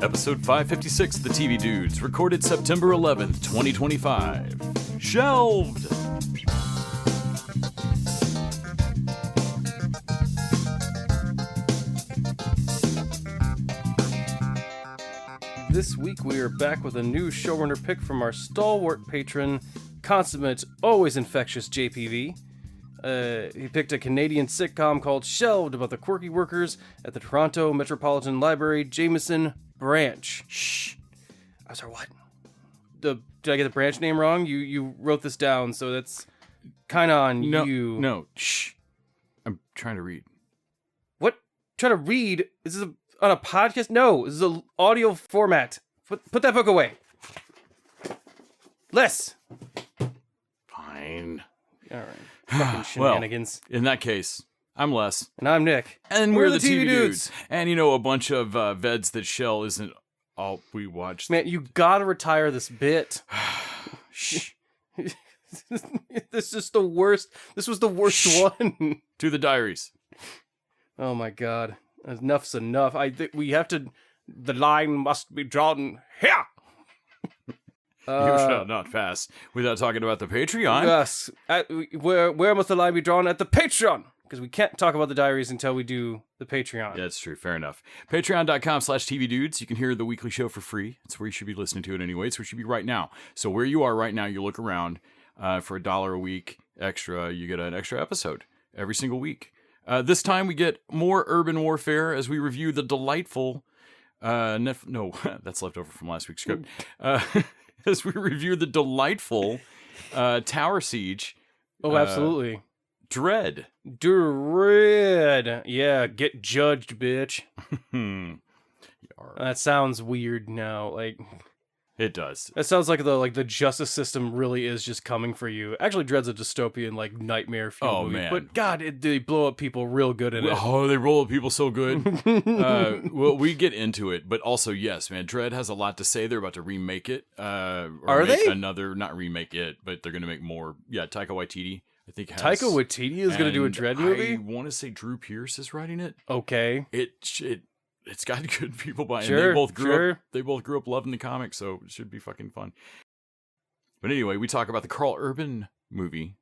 Episode 556 of the TV Dudes, recorded September 11th, 2025. Shelved! This week we are back with a new showrunner pick from our stalwart patron, consummate, always infectious JPV. He picked a Canadian sitcom called Shelved about the quirky workers at the Toronto Metropolitan Library, Jameson Branch. Shh. I'm sorry, what? Did I get the branch name wrong? You wrote this down, so that's kind of on you. No, shh. I'm trying to read. What? Trying to read? Is this on a podcast? No, this is an audio format. Put that book away. Les. Fine. All right. Fucking shenanigans. Well, in that case, I'm Les. And I'm Nick. And we're the TV Dudes. And you know, a bunch of veds that shell isn't all we watch. Man, you gotta retire this bit. Shh. This is the worst. This was the worst one. To the Diaries. Oh my god. Enough's enough. I think we have to. The line must be drawn here. You shall not pass without talking about the Patreon. Yes. Where must the line be drawn? At the Patreon. Because we can't talk about the Diaries until we do the Patreon. Yeah, that's true. Fair enough. Patreon.com/TVDudes. You can hear the weekly show for free. It's where you should be listening to it anyway. It's where you should be right now. So where you are right now, you look around for $1 a week extra. You get an extra episode every single week. This time we get more urban warfare as we review the delightful... no, that's left over from last week's script. As we review the delightful Tower Siege. Oh, absolutely. Dread. Yeah, get judged, bitch. That sounds weird now. Like, it does. It sounds like the justice system really is just coming for you. Actually, Dread's a dystopian nightmare fuel movie. Man. But God, they blow up people real good in it. Oh, they roll up people so good. Well, we get into it, but also yes, man. Dread has a lot to say. They're about to remake it. Are they? Not remake it, but they're going to make more. Yeah, Taika Waititi. I think Taika Waititi is going to do a Dread movie. I want to say Drew Pearce is writing it. Okay. It's got good people by it. Sure, they both grew up loving the comics, so it should be fucking fun. But anyway, we talk about the Carl Urban movie.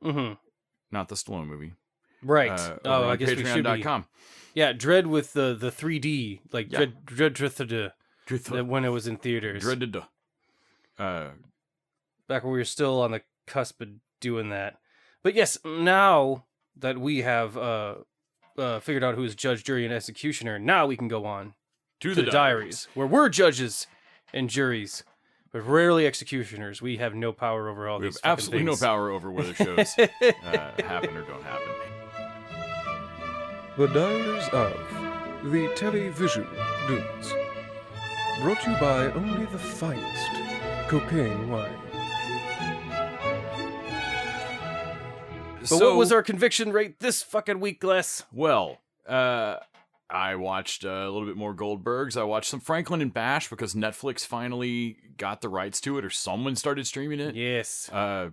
Mm-hmm. Not the Stallone movie. Right. I guess Patreon.com. Yeah, Dread with the 3D, Dread when it was in theaters. Dreaded. Back when we were still on the cusp of doing that. But yes, now that we have figured out who is judge, jury, and executioner, now we can go on to the Diaries, where we're judges and juries, but rarely executioners. We have no power over all these things. Absolutely no power over whether shows happen or don't happen. The Diaries of the Television Dudes. Brought to you by only the finest cocaine wine. So what was our conviction rate this fucking week, Les? Well, I watched a little bit more Goldbergs. I watched some Franklin and Bash because Netflix finally got the rights to it, or someone started streaming it. Yes. I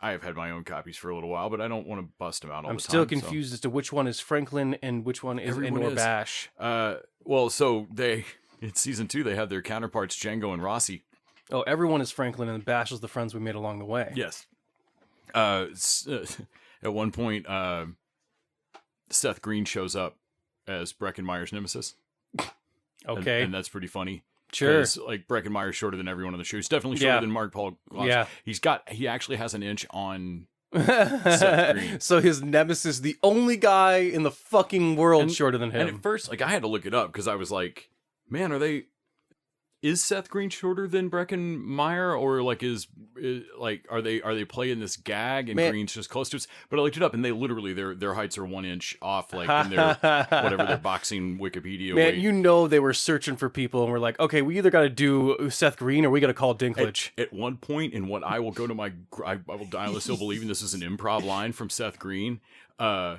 have had my own copies for a little while, but I don't want to bust them out all the time. I'm still confused as to which one is Franklin and which one is Bash. Well, so in season 2, they have their counterparts, Django and Rossi. Oh, everyone is Franklin, and Bash is the friends we made along the way. Yes. At one point, Seth Green shows up as Breckenmeyer's nemesis. Okay. And that's pretty funny. Sure. Breckenmeyer's shorter than everyone on the show. He's definitely shorter than Mark Paul Goss. Yeah. He actually has an inch on Seth Green. So his nemesis, the only guy in the fucking world shorter than him. And at first, I had to look it up because I was like, man, is Seth Green shorter than Breckenmeyer, or are they playing this gag and Green's just close to us? But I looked it up, and they literally their heights are 1 inch off, in their whatever their boxing Wikipedia. Man, they were searching for people, and we're like, okay, we either got to do Seth Green or we got to call Dinklage. At one point, in what I will go to I will die on the hill believing this is an improv line from Seth Green. From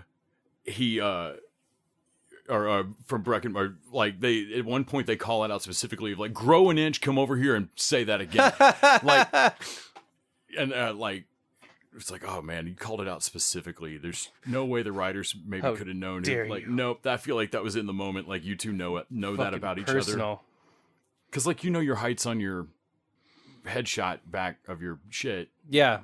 Brecken, or they at one point they call it out specifically of grow an inch, come over here and say that again, it's like, oh man, you called it out specifically. There's no way the writers maybe How could have known. dare Like, you. nope. I feel like that was in the moment. Like you two know that Fucking about each personal. other. Because like your heights on your headshot back of your shit. Yeah,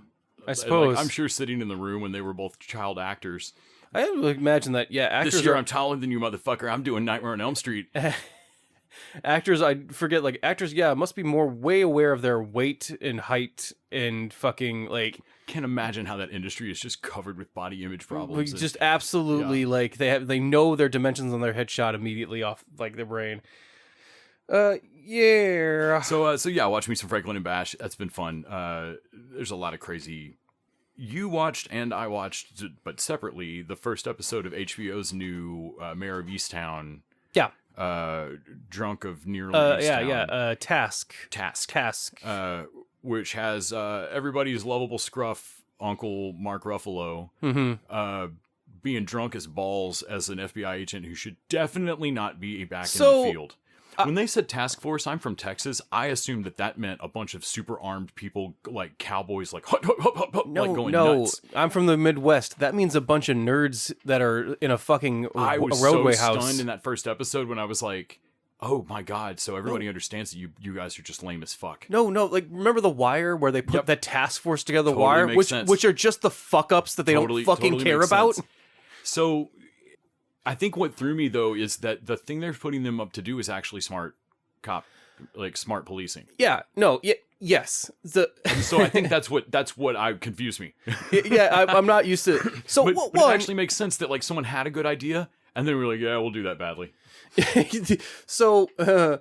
I Like, suppose. I'm sure sitting in the room when they were both child actors. I would imagine that. Yeah, actors This year are I'm taller than you, motherfucker. I'm doing Nightmare on Elm Street. actors. I forget. Like actors. Yeah, must be way aware of their weight and height and fucking like. Can't imagine how that industry is just covered with body image problems. Just absolutely like they know their dimensions on their headshot immediately off like their brain. Yeah. So yeah, watch me some Franklin and Bash. That's been fun. There's a lot of crazy. You watched and I watched, but separately, the first episode of HBO's new Mayor of Easttown. Yeah. Drunk of nearly Yeah. Task. Which has everybody's lovable scruff Uncle Mark Ruffalo being drunk as balls as an FBI agent who should definitely not be back in the field. When they said task force, I'm from Texas. I assumed that meant a bunch of super armed people, like cowboys, like hut, hut, hut, hut, hut, like going nuts. I'm from the Midwest. That means a bunch of nerds that are in a fucking I was roadway so house. stunned in that first episode when I was like, "Oh my god!" So everybody understands that you guys are just lame as fuck. No, like remember the Wire where they put that task force together, the Totally Wire, makes sense. which are just the fuck ups that they don't fucking care makes about. sense. So, I think what threw me though is that the thing they're putting them up to do is actually smart smart policing. Yeah, no, yes. So I think that's what I confused me. I'm not used to. So but it actually makes sense that like someone had a good idea and then we're like, yeah, we'll do that badly. So I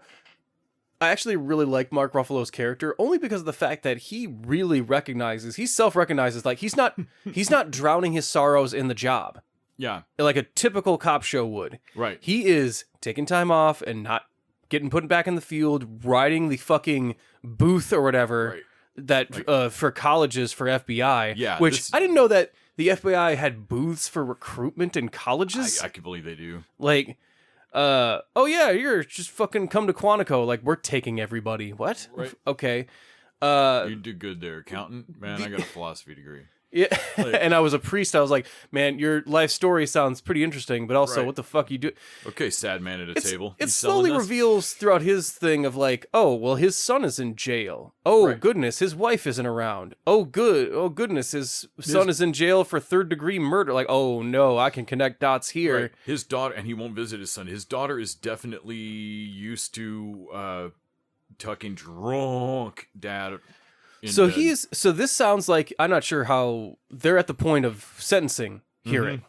actually really like Mark Ruffalo's character only because of the fact that he really he self-recognizes like he's not drowning his sorrows in the job. Yeah. Like a typical cop show would. Right. He is taking time off and not getting put back in the field, riding the fucking booth or whatever that for colleges for FBI. Yeah. Which I didn't know that the FBI had booths for recruitment in colleges. I can believe they do. Like, oh yeah, you're just fucking come to Quantico. Like, we're taking everybody. What? Right. Okay. You do good there, accountant. Man, I got a philosophy degree. Yeah, and I was a priest. I was like, man, your life story sounds pretty interesting, but also, what the fuck you do? Okay, sad man at a table. It slowly reveals throughout his thing of like, oh, well, his son is in jail. Oh, goodness, his wife isn't around. Oh, goodness, his son is in jail for third-degree murder. Like, oh, no, I can connect dots here. Right. His daughter, and he won't visit his son. His daughter is definitely used to tucking drunk dad. So this sounds like, I'm not sure how they're at the point of sentencing hearing.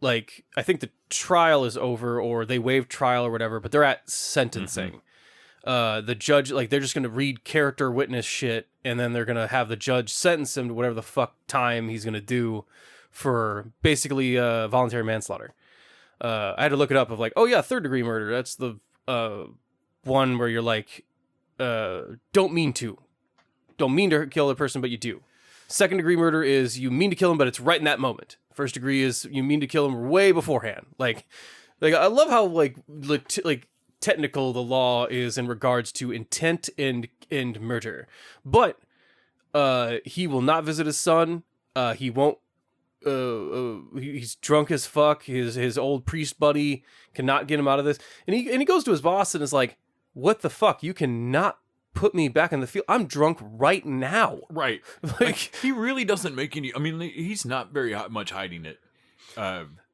Like, I think the trial is over or they waived trial or whatever, but they're at sentencing. The judge, like, they're just going to read character witness shit and then they're going to have the judge sentence him to whatever the fuck time he's going to do for basically voluntary manslaughter. I had to look it up of like, oh yeah, third degree murder. That's the one where you're like, don't mean to kill a person, but you do. Second degree murder is you mean to kill him, but it's right in that moment. First degree is you mean to kill him way beforehand. Like I love how like technical the law is in regards to intent and murder. But he will not visit his son. He won't. He's drunk as fuck. His old priest buddy cannot get him out of this, and he goes to his boss and is like, "What the fuck? You cannot put me back in the field. I'm drunk right now." Right. Like he really doesn't make any. I mean, he's not very much hiding it.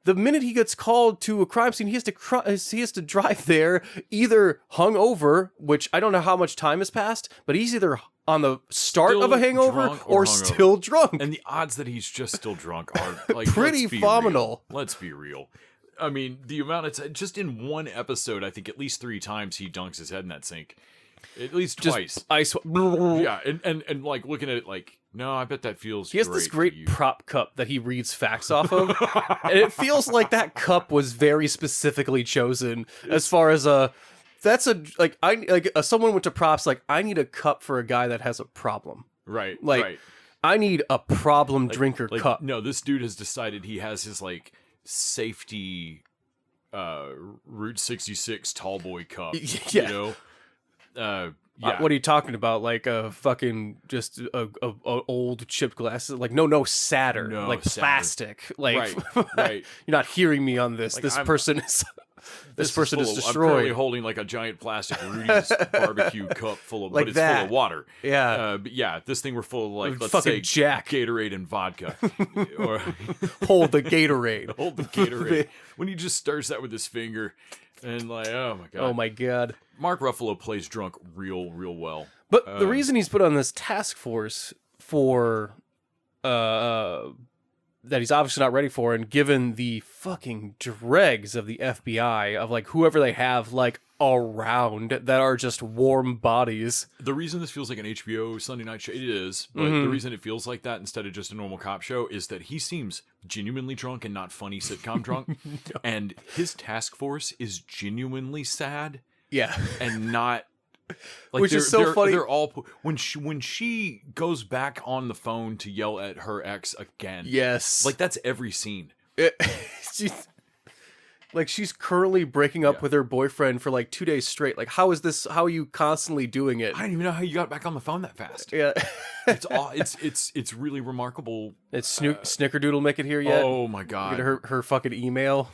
The minute he gets called to a crime scene, he has to drive there either hungover, which I don't know how much time has passed, but he's either on the start of a hangover or still drunk. And the odds that he's just still drunk are like pretty phenomenal. Let's be real. I mean, the amount it's just in one episode, I think at least 3 times he dunks his head in that sink. At least twice. Yeah, and like looking at it like, no, I bet that feels He has this great prop cup that he reads facts off of. And it feels like that cup was very specifically chosen as far as someone went to props like, I need a cup for a guy that has a problem. Right. Like, right. I need a problem drinker cup. No, this dude has decided he has his like safety Route 66 tall boy cup. Yeah. You know? Yeah. What are you talking about? Like a fucking just a old chipped glass? Like no sadder, No, like sadder. plastic. Like Right. You're not hearing me on this. Like, this I'm- person is this person is I'm destroyed. currently holding like a giant plastic Rudy's barbecue cup full of, Like but it's that. full of water. Yeah. But yeah, this thing we're full of like, let's Fucking say Jack. Gatorade and vodka, or Hold the Gatorade. hold the Gatorade. When he just stirs that with his finger, and like, oh my god, Oh my god. Mark Ruffalo plays drunk real well. But the reason he's put on this task force for that he's obviously not ready for, and given the fucking dregs of the FBI, of like whoever they have like around that are just warm bodies. The reason this feels like an HBO Sunday night show, it is, but the reason it feels like that instead of just a normal cop show is that he seems genuinely drunk and not funny sitcom drunk. And his task force is genuinely sad Yeah. and not like Which is so funny. They're all when she goes back on the phone to yell at her ex again. Yes. Like that's every scene. She's currently breaking up Yeah. with her boyfriend for like 2 days straight. Like, how are you constantly doing it? I don't even know how you got back on the phone that fast. Yeah. It's all it's really remarkable. It's Snickerdoodle make it here yet? Oh my god. Get her fucking email.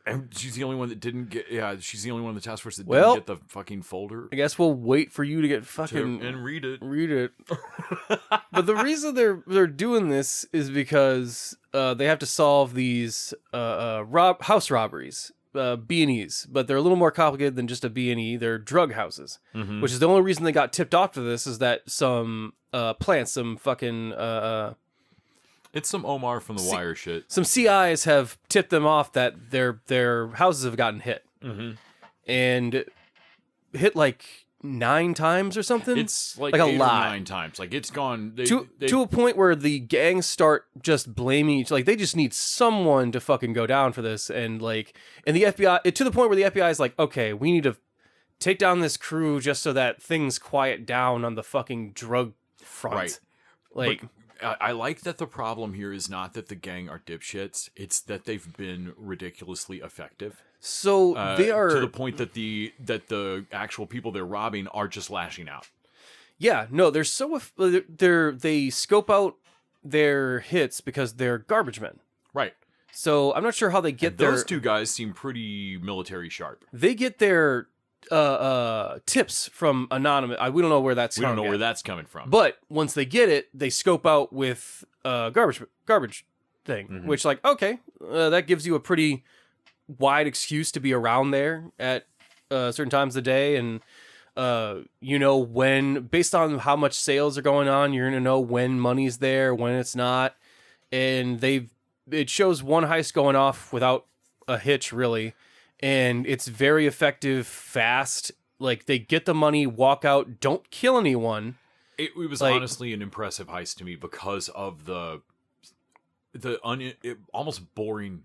And she's the only one that didn't get. Yeah, she's the only one in the task force that Well, didn't get the fucking folder I guess we'll wait for you to get fucking and read it. read it. But the reason they're doing this is because they have to solve these house robberies, B&Es, but they're a little more complicated than just a B&E. They're drug houses, which is the only reason they got tipped off to this is that some plants, some fucking It's some Omar from The Wire shit. some CIs have tipped them off that their houses have gotten hit, and hit like 9 times or something. It's like a 8 or lot. 9 times. Like it's gone To a point where the gangs start just blaming each, like they just need someone to fucking go down for this, and the FBI, to the point where the FBI is like, okay, we need to take down this crew just so that things quiet down on the fucking drug front. Right. Like, I like that the problem here is not that the gang are dipshits. It's that they've been ridiculously effective. so they are to the point that the actual people they're robbing are just lashing out. Yeah, no, they're so they scope out their hits because they're garbage men. Right. So I'm not sure how they get their Those two guys seem pretty military sharp. they get their tips from anonymous. We don't know where that's We don't know coming where at. that's coming from. But once they get it, they scope out with garbage thing, which like okay, that gives you a pretty wide excuse to be around there at certain times of the day, and when based on how much sales are going on, you're gonna know when money's there, when it's not, and it shows one heist going off without a hitch really, and it's very effective, fast. Like they get the money, walk out, don't kill anyone. It was like- honestly an impressive heist to me because of the almost boring,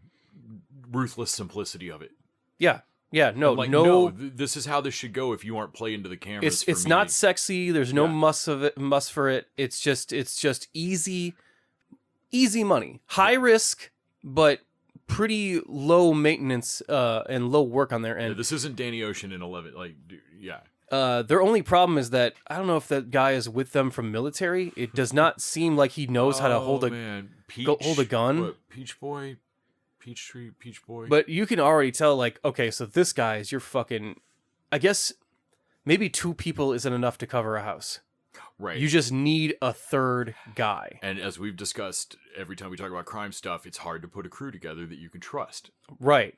ruthless simplicity of it. Yeah, no, Like, no. this is how this should go if you aren't playing to the cameras. It's for not me. sexy. There's no Yeah. muss for it. It's just easy money, high risk, but pretty low maintenance and low work on their Yeah, end. this isn't Danny Ocean in 11. Like, dude, yeah. Their only problem is that I don't know if that guy is with them from military. It does not seem like he knows how to hold hold a gun. What, Peach Boy, Peachtree, Peach Boy. But you can already tell, like, okay, so this guy is your fucking. I guess maybe 2 people isn't enough to cover a house. right. You just need a third guy. And as we've discussed, every time we talk about crime stuff, it's hard to put a crew together that you can trust. Right.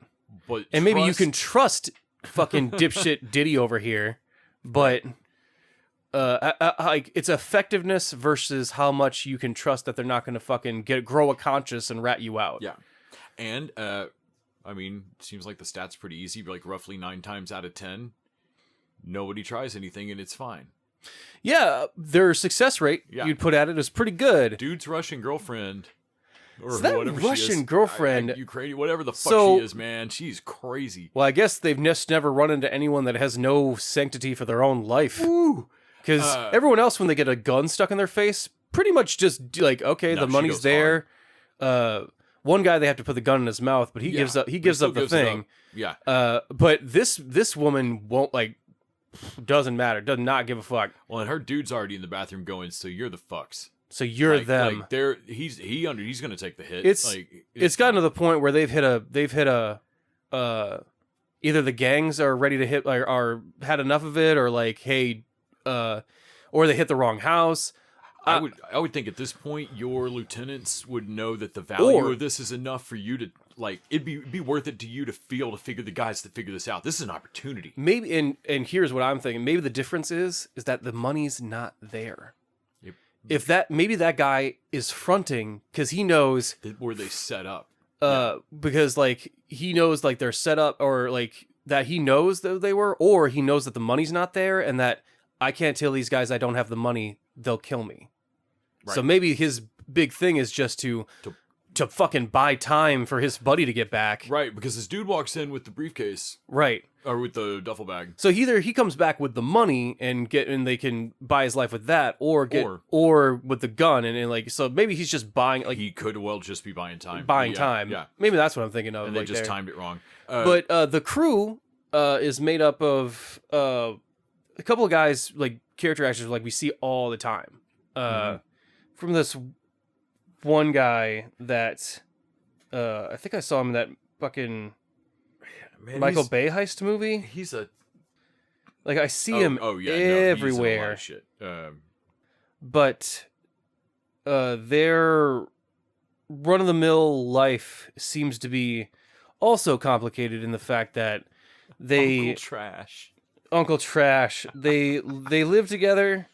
But And maybe you can trust fucking dipshit Diddy over here, but like it's effectiveness versus how much you can trust that they're not going to fucking grow a conscience and rat you out. Yeah. And, I mean, seems like the stats pretty easy, like roughly 9 times out of 10, nobody tries anything and it's fine. Yeah, their success rate you'd put at it is pretty good. Dude's Russian girlfriend. Or So that whatever she Russian is. girlfriend- Ukrainian, whatever the fuck So- she is, man. She's crazy. Well, I guess they've just never run into anyone that has no sanctity for their own life. Woo! Because everyone else, when they get a gun stuck in their face, pretty much just like, okay, No, the she money's goes there. One guy they have to put the gun in his mouth, but he gives up. He gives still up the gives it thing. up. Yeah. But this woman won't like Doesn't matter. Does not give a fuck. Well, and her dude's already in the bathroom going, so you're the fucks. So you're them. Like he's gonna take the hit. It's gotten to the point where they've hit a either the gangs are ready to hit are had enough of it, or like, hey, or they hit the wrong house. I would think at this point your lieutenants would know that the value of this is enough for you to like it'd be worth it to you to figure the guys to figure this out. This is an opportunity. Maybe and here's what I'm thinking. Maybe the difference is that the money's not there. Yep. If maybe that guy is fronting because he knows where they set up. Because like he knows like they're set up, or like that he knows that they were, or he knows that the money's not there and that I can't tell these guys I don't have the money, they'll kill me. Right. So maybe his big thing is just to fucking buy time for his buddy to get back. Right, because this dude walks in with the briefcase. Right. Or with the duffel bag. So either he comes back with the money and they can buy his life with that, or with the gun and like, so maybe he's just buying, like, he could well just be buying time. Time. Yeah. Maybe that's what I'm thinking of. And they just timed it wrong. But the crew is made up of a couple of guys, like character actors, like we see all the time. From this one guy that I think I saw him in that fucking Michael Bay heist movie. He's a like I see him everywhere. He's in a lot of shit. But their run-of-the-mill life seems to be also complicated in the fact that Uncle Trash. They live together.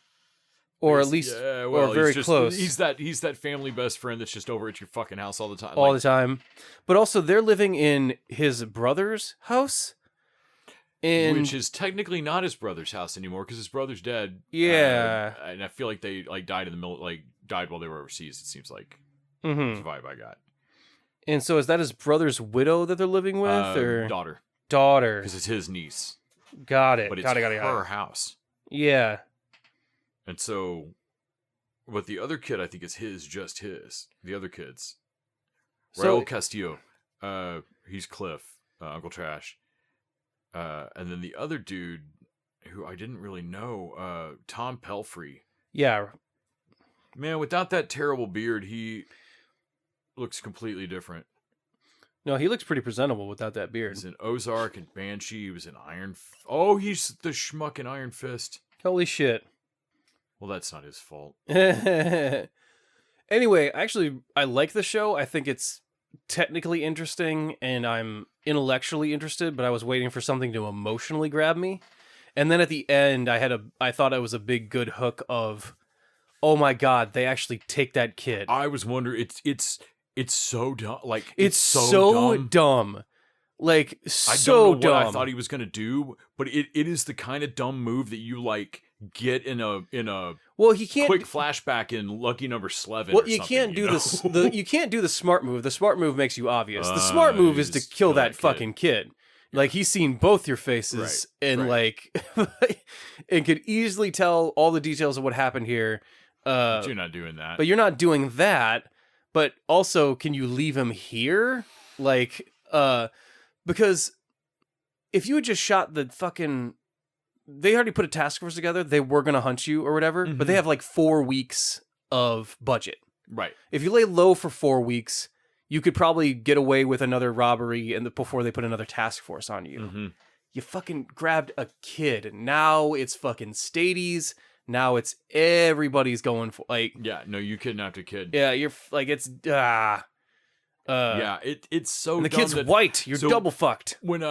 Or at least, or very close. He's that family best friend that's just over at your fucking house all the time. All the time. But also, they're living in his brother's house. Which is technically not his brother's house anymore, because his brother's dead. Yeah. And I feel like they died in the middle, died while they were overseas, it seems like. That's the vibe I got. And so is that his brother's widow that they're living with? Or daughter. Because it's his niece. Got it. But it's her house. Yeah. And so, but the other kid, I think it's just his. The other kids. Raul Castillo. He's Cliff, Uncle Trash. And then the other dude, who I didn't really know, Tom Pelfrey. Yeah. Man, without that terrible beard, he looks completely different. No, he looks pretty presentable without that beard. He's in Ozark and Banshee. He was in he's the schmuck in Iron Fist. Holy shit. Well, that's not his fault. Anyway, actually, I like the show. I think it's technically interesting, and I'm intellectually interested, but I was waiting for something to emotionally grab me. And then at the end, I thought it was a big good hook of, oh my god, they actually take that kid. I was wondering, it's so dumb. Like it's so dumb. Like so dumb. I don't know what I thought he was gonna do, but it is the kind of dumb move that you like get in a he can't quick flashback in Lucky Number 11. Well, you can't do this. You can't do the smart move. The smart move makes you obvious. The smart move is to kill that fucking kid. Like he's seen both your faces, and like, and could easily tell all the details of what happened here. But you're not doing that. But you're not doing that. But also, can you leave him here? Like, because if you had just shot the fucking. They already put a task force together. They were going to hunt you or whatever, but they have like 4 weeks of budget. Right. If you lay low for 4 weeks, you could probably get away with another robbery before they put another task force on you. You fucking grabbed a kid, and now it's fucking Stadies. Now it's everybody's going for like. Yeah, no, you kidnapped a kid. Yeah, you're like it's. Yeah, it's so. And the dumb kid's white. You're double fucked. When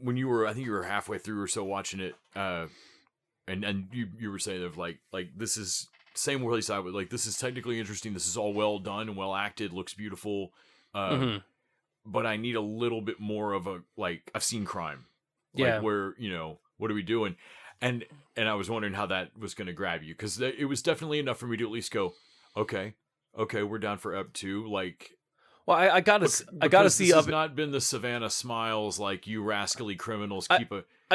when you were, I think you were halfway through or so watching it, and you were saying of like this is same release I would like. This is technically interesting. This is all well done and well acted. Looks beautiful. But I need a little bit more of a I've seen crime. Where what are we doing? And I was wondering how that was going to grab you, because it was definitely enough for me to at least go, okay, we're down for up 2. Like. Well, I gotta see. This has not been the Savannah Smiles, like you rascally criminals I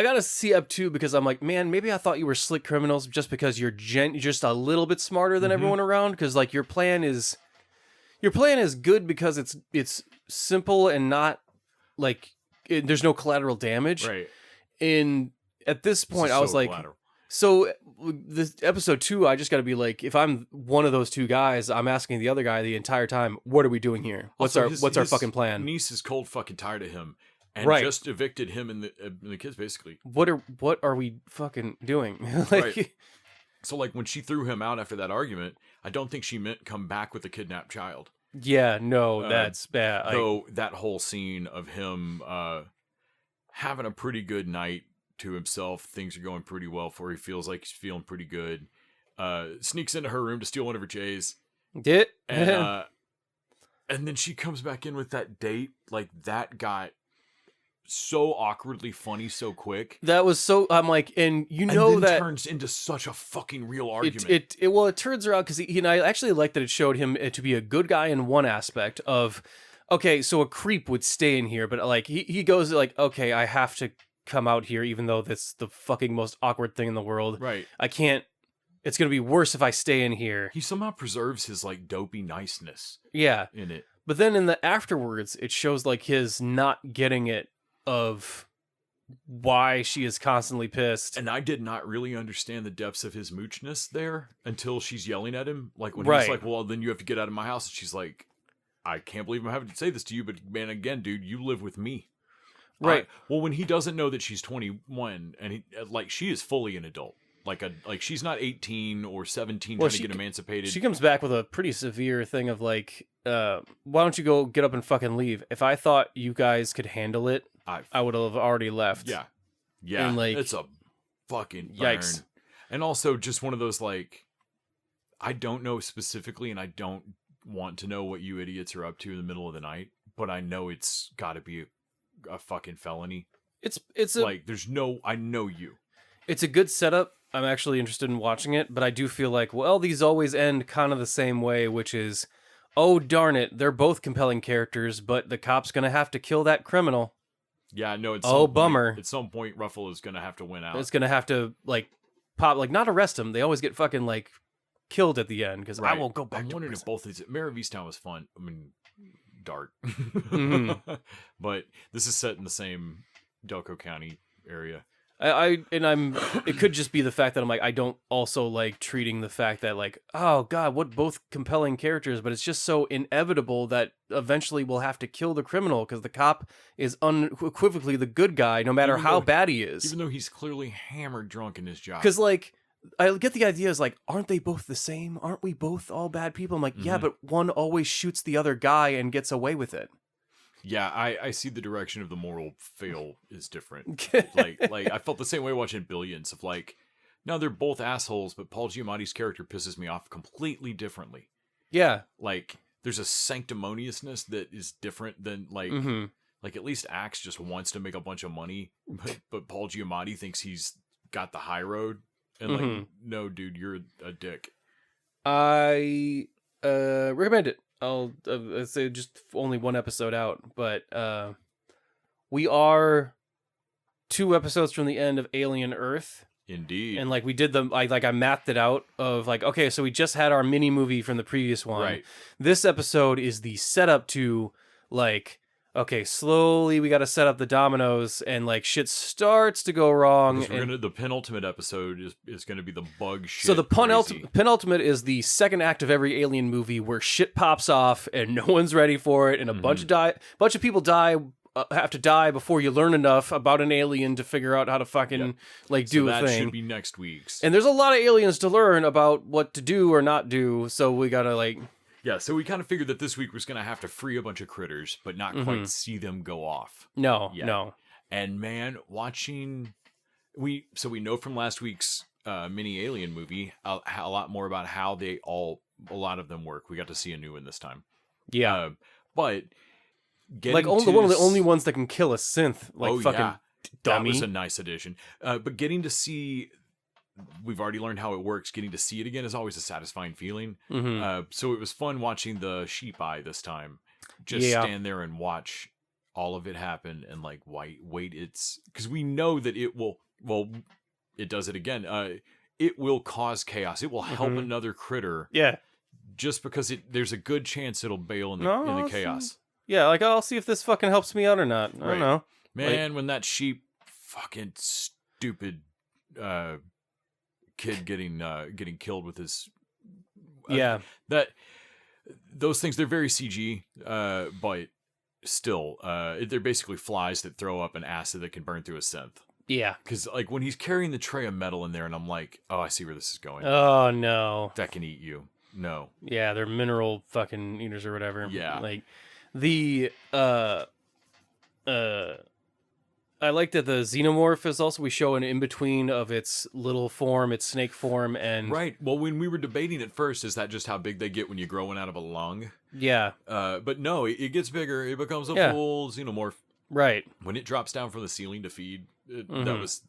gotta see up 2 because I'm like, man, maybe I thought you were slick criminals just because you're just a little bit smarter than everyone around. Because like your plan is good because it's simple and not like there's no collateral damage. Right. And at this point, I So was like, collateral. so this episode 2, I just got to be like, if I'm one of those two guys, I'm asking the other guy the entire time, what are we doing here? What's Also, our his fucking plan? Niece is cold fucking tired of him, and Right. just evicted him and the kids basically. What are we fucking doing? Like, Right. So like when she threw him out after that argument, I don't think she meant come back with a kidnapped child. yeah, no, that's bad. Though that whole scene of him having a pretty good night to himself, things are going pretty well for. He feels like he's feeling pretty good. Sneaks into her room to steal one of her J's, Did and then she comes back in with that date. Like that got so awkwardly funny so quick. that was so. I'm like, and you And know then that turns into such a fucking real argument. it turns around because and I actually like that it showed him to be a good guy in one aspect of, okay, so a creep would stay in here, but like he goes like, okay, I have to come out here even though that's the fucking most awkward thing in the world. Right. I can't. It's gonna be worse if I stay in here. He somehow preserves his like dopey niceness Yeah, in it. but then in the afterwards, it shows like his not getting it of why she is constantly pissed. And I did not really understand the depths of his moochness there until she's yelling at him. Like when Right. he's like, well, then you have to get out of my house. And she's like, I can't believe I'm having to say this to you, but man, again, dude, you live with me. Right. Well, when he doesn't know that she's 21 and he like she is fully an adult. Like she's not 18 or 17 Well, trying to get emancipated. She comes back with a pretty severe thing of like, why don't you go get up and fucking leave? If I thought you guys could handle it, I would have already left. Yeah. Yeah. And, like, it's a fucking burn. yikes. And also just one of those like, I don't know specifically and I don't want to know what you idiots are up to in the middle of the night, but I know it's got to be a fucking felony. It's Like there's no, I know you. It's a good setup. I'm actually interested in watching it, but I do feel like, well, these always end kind of the same way, which is, oh, darn it, they're both compelling characters, but the cop's going to have to kill that criminal. Yeah, no, Bummer. At some point, Ruffalo is going to have to win out. It's going to have to, like, pop, like, not arrest him. They always get fucking, like, killed at the end, because I won't go back I'm to wondering prison. if both these, Mayor of Easttown was fun. I mean, dark. Mm-hmm. But this is set in the same Delco County area. It could just be the fact that I'm like, I don't also like treating the fact that like, oh God, what both compelling characters, but it's just so inevitable that eventually we'll have to kill the criminal because the cop is unequivocally the good guy, no matter Even how though- bad he is. Even though he's clearly hammered drunk in his job. Because like, I get the idea is like, aren't they both the same? Aren't we both all bad people? I'm like, yeah, Mhm. but one always shoots the other guy and gets away with it. Yeah, I see the direction of the moral fail is different. like I felt the same way watching Billions of like, no, they're both assholes, but Paul Giamatti's character pisses me off completely differently. Yeah. Like there's a sanctimoniousness that is different than like Mm-hmm. like at least Axe just wants to make a bunch of money, but Paul Giamatti thinks he's got the high road. And like, Mhm. no, dude, you're a dick. I recommend it. I'll say just only one episode out, but we are 2 episodes from the end of Alien Earth, Indeed. and like we did I mapped it out of like, okay, so we just had our mini movie from the previous one. Right. This episode is the setup to like, okay, slowly we got to set up the dominoes, and like shit starts to go wrong. Because And the penultimate episode is gonna be the bug shit. so the crazy. penultimate is the second act of every Alien movie where shit pops off and no one's ready for it, and a bunch of people have to die before you learn enough about an alien to figure out how to fucking like do so a that thing. should be next week's. And there's a lot of aliens to learn about what to do or not do, so we gotta like. Yeah, so we kind of figured that this week was gonna have to free a bunch of critters, but not quite see them go off. No. And man, watching we know from last week's mini Alien movie a lot more about how a lot of them work. We got to see a new one this time. Yeah. But getting Like to one of the only ones that can kill a synth. Like fucking dummy. That was a nice addition. But getting to see, we've already learned how it works. Getting to see it again is always a satisfying feeling. Mm-hmm. So it was fun watching the sheep eye this time. Just stand there and watch all of it happen and like wait. It's because we know that it will. Well, it does it again. It will cause chaos. It will help another critter. Yeah. Just because there's a good chance it'll bail in the chaos. Yeah, like I'll see if this fucking helps me out or not. I don't know. Man, when that sheep fucking stupid kid getting killed with his those things, they're very CG, but still, they're basically flies that throw up an acid that can burn through a synth. Yeah. Because like when he's carrying the tray of metal in there, and I'm like, oh, I see where this is going. Oh no, that can eat you. No. Yeah, they're mineral fucking eaters or whatever. Yeah. Like the I like that the xenomorph is also, we show an in-between of its little form, its snake form, and... Right. Well, when we were debating at first, is that just how big they get when you grow one out of a lung? Yeah. But no, it gets bigger. It becomes a full xenomorph. Right. When it drops down from the ceiling to feed, that was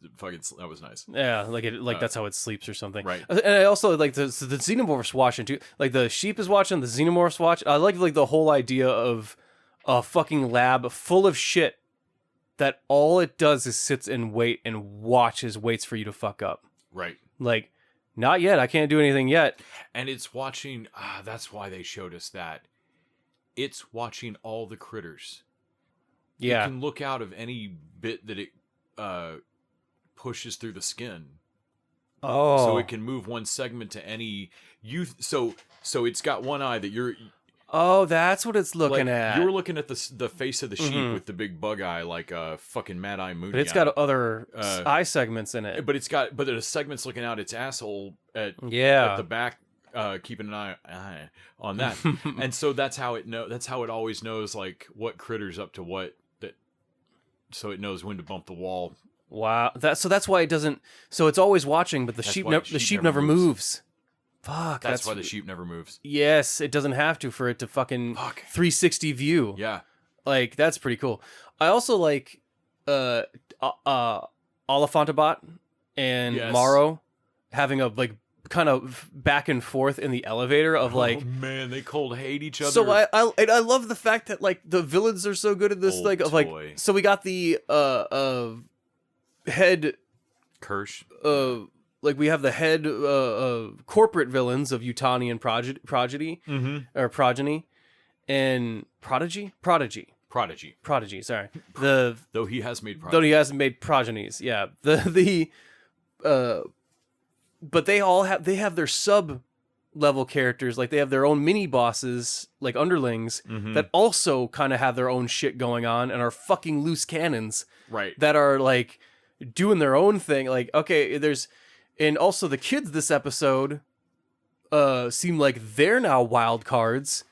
nice. Yeah, like that's how it sleeps or something. Right. And I also like the xenomorph's watching too. Like the sheep is watching, the xenomorph's watching. I like the whole idea of a fucking lab full of shit that all it does is sits and waits for you to fuck up. Right. Like, not yet. I can't do anything yet. And it's watching. That's why they showed us that. It's watching all the critters. Yeah. It can look out of any bit that it pushes through the skin. Oh. So it can move one segment to any So it's got one eye that you're. Oh, that's what it's looking at. You were looking at the face of the sheep with the big bug eye, like a fucking Mad Eye Moon. But it's got other eye segments in it. But the segment's looking out its asshole at the back, keeping an eye on that. And so that's how it always knows like what critter's up to what. So it knows when to bump the wall. Wow, that's why it doesn't. So it's always watching, but the sheep never moves. Fuck. That's why the sheep never moves. Yes, it doesn't have to for it to fucking 360 view. Yeah. Like, that's pretty cool. I also like Olifantabot and Morrow having a like kind of back and forth in the elevator of like, oh man, they cold hate each other. So I love the fact that like the villains are so good at this, like of like, so we got the head Kirsch, like we have the head corporate villains of Utanian progeny, or progeny, and prodigy. Sorry, though he has made progenies. Yeah, but they have their sub level characters, like they have their own mini bosses, like underlings that also kind of have their own shit going on and are fucking loose cannons, right? That are like doing their own thing. Like, okay, and also the kids this episode seem like they're now wild cards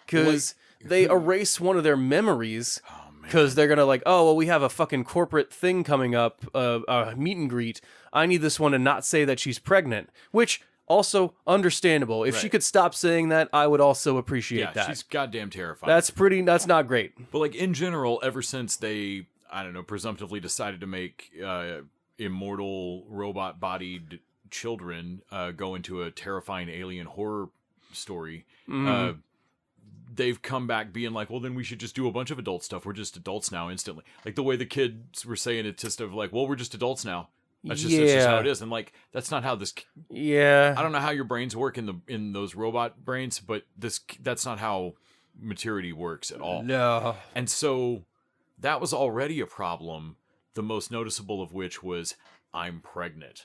because they erase one of their memories because they're gonna like, oh well, we have a fucking corporate thing coming up, a meet and greet. I need this one to not say that she's pregnant, which also understandable. If she could stop saying that, I would also appreciate that. She's goddamn terrifying. That's not great. But like in general, ever since they, I don't know, presumptively decided to make immortal robot-bodied children go into a terrifying alien horror story, they've come back being like, well, then we should just do a bunch of adult stuff. We're just adults now instantly. Like the way the kids were saying it, just of like, well, we're just adults now. That's just how it is. And like, that's not how this. Yeah. I don't know how your brains work in those robot brains, but that's not how maturity works at all. No. And so that was already a problem. The most noticeable of which was I'm pregnant.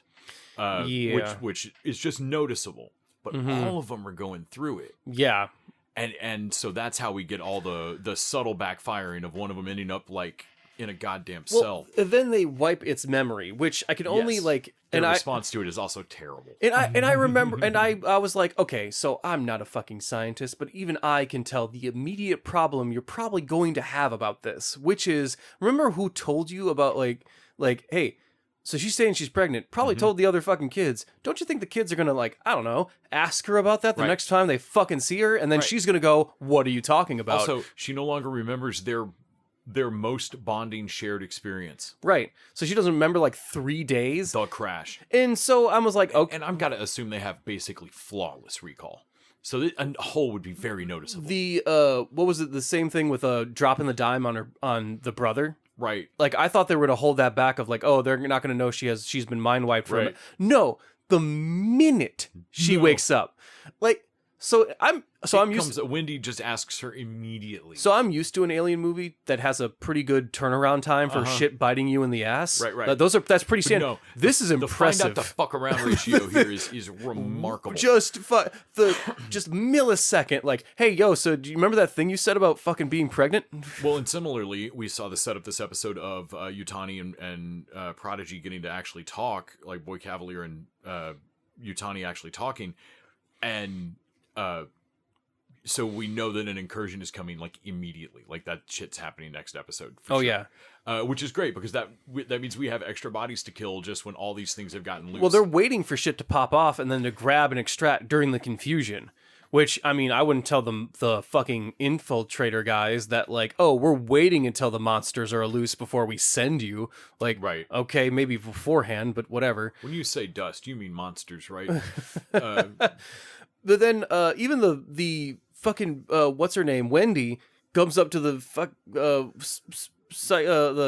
Which is just noticeable. But all of them are going through it. Yeah. And so that's how we get all the subtle backfiring of one of them ending up like in a goddamn cell. Then they wipe its memory, which I can only like. Their response to it is also terrible. And I remember, and I was like, okay, so I'm not a fucking scientist, but even I can tell the immediate problem you're probably going to have about this, which is, remember who told you about like, hey, so she's saying she's pregnant, probably told the other fucking kids. Don't you think the kids are going to like, I don't know, ask her about that the next time they fucking see her? And then she's going to go, what are you talking about? Also, she no longer remembers their most bonding shared experience. Right. So she doesn't remember like 3 days. The crash. And so I was like, okay. And I've got to assume they have basically flawless recall. So a hole would be very noticeable. The, what was it? The same thing with dropping the dime on the brother. Right. Like, I thought they were to hold that back of like, oh, they're not going to know she's been mind wiped from it. No, the minute she wakes up. Like, So I'm used. Wendy just asks her immediately. So I'm used to an alien movie that has a pretty good turnaround time for shit biting you in the ass. Right. That's pretty standard. No, this is impressive. The find out the fuck around ratio here is remarkable. Just millisecond, like, hey, yo, so do you remember that thing you said about fucking being pregnant? Well, and similarly, we saw the setup this episode of Yutani and Prodigy getting to actually talk, like Boy Cavalier and Yutani actually talking, and so we know that an incursion is coming like immediately, like that shit's happening next episode. Oh sure. Yeah, which is great because that means we have extra bodies to kill just when all these things have gotten loose. Well, they're waiting for shit to pop off and then to grab and extract during the confusion. Which, I mean, I wouldn't tell them, the fucking infiltrator guys, that like, oh, we're waiting until the monsters are loose before we send you. Like, right. Okay, maybe beforehand, but whatever. When you say dust, you mean monsters, right? But then even the fucking what's her name, Wendy, comes up to the the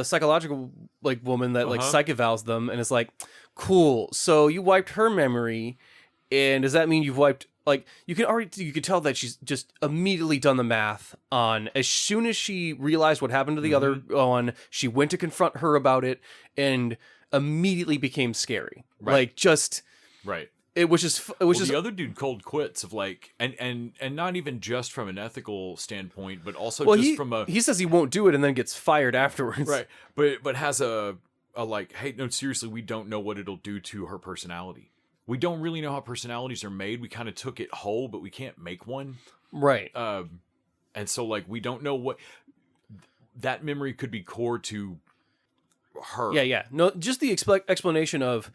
psychological like woman that like psych evals them, and it's like, cool. So you wiped her memory, and does that mean you've wiped? Like you could tell that she's just immediately done the math on as soon as she realized what happened to the other one, she went to confront her about it and immediately became scary. Right. Like just right. It was just the other dude cold quits of like and not even just from an ethical standpoint, but also from a he says he won't do it and then gets fired afterwards. Right. But has a like, hey, no, seriously, we don't know what it'll do to her personality. We don't really know how personalities are made. We kind of took it whole, but we can't make one. Right. And so like we don't know what that memory could be core to her. Yeah. No, just the explanation of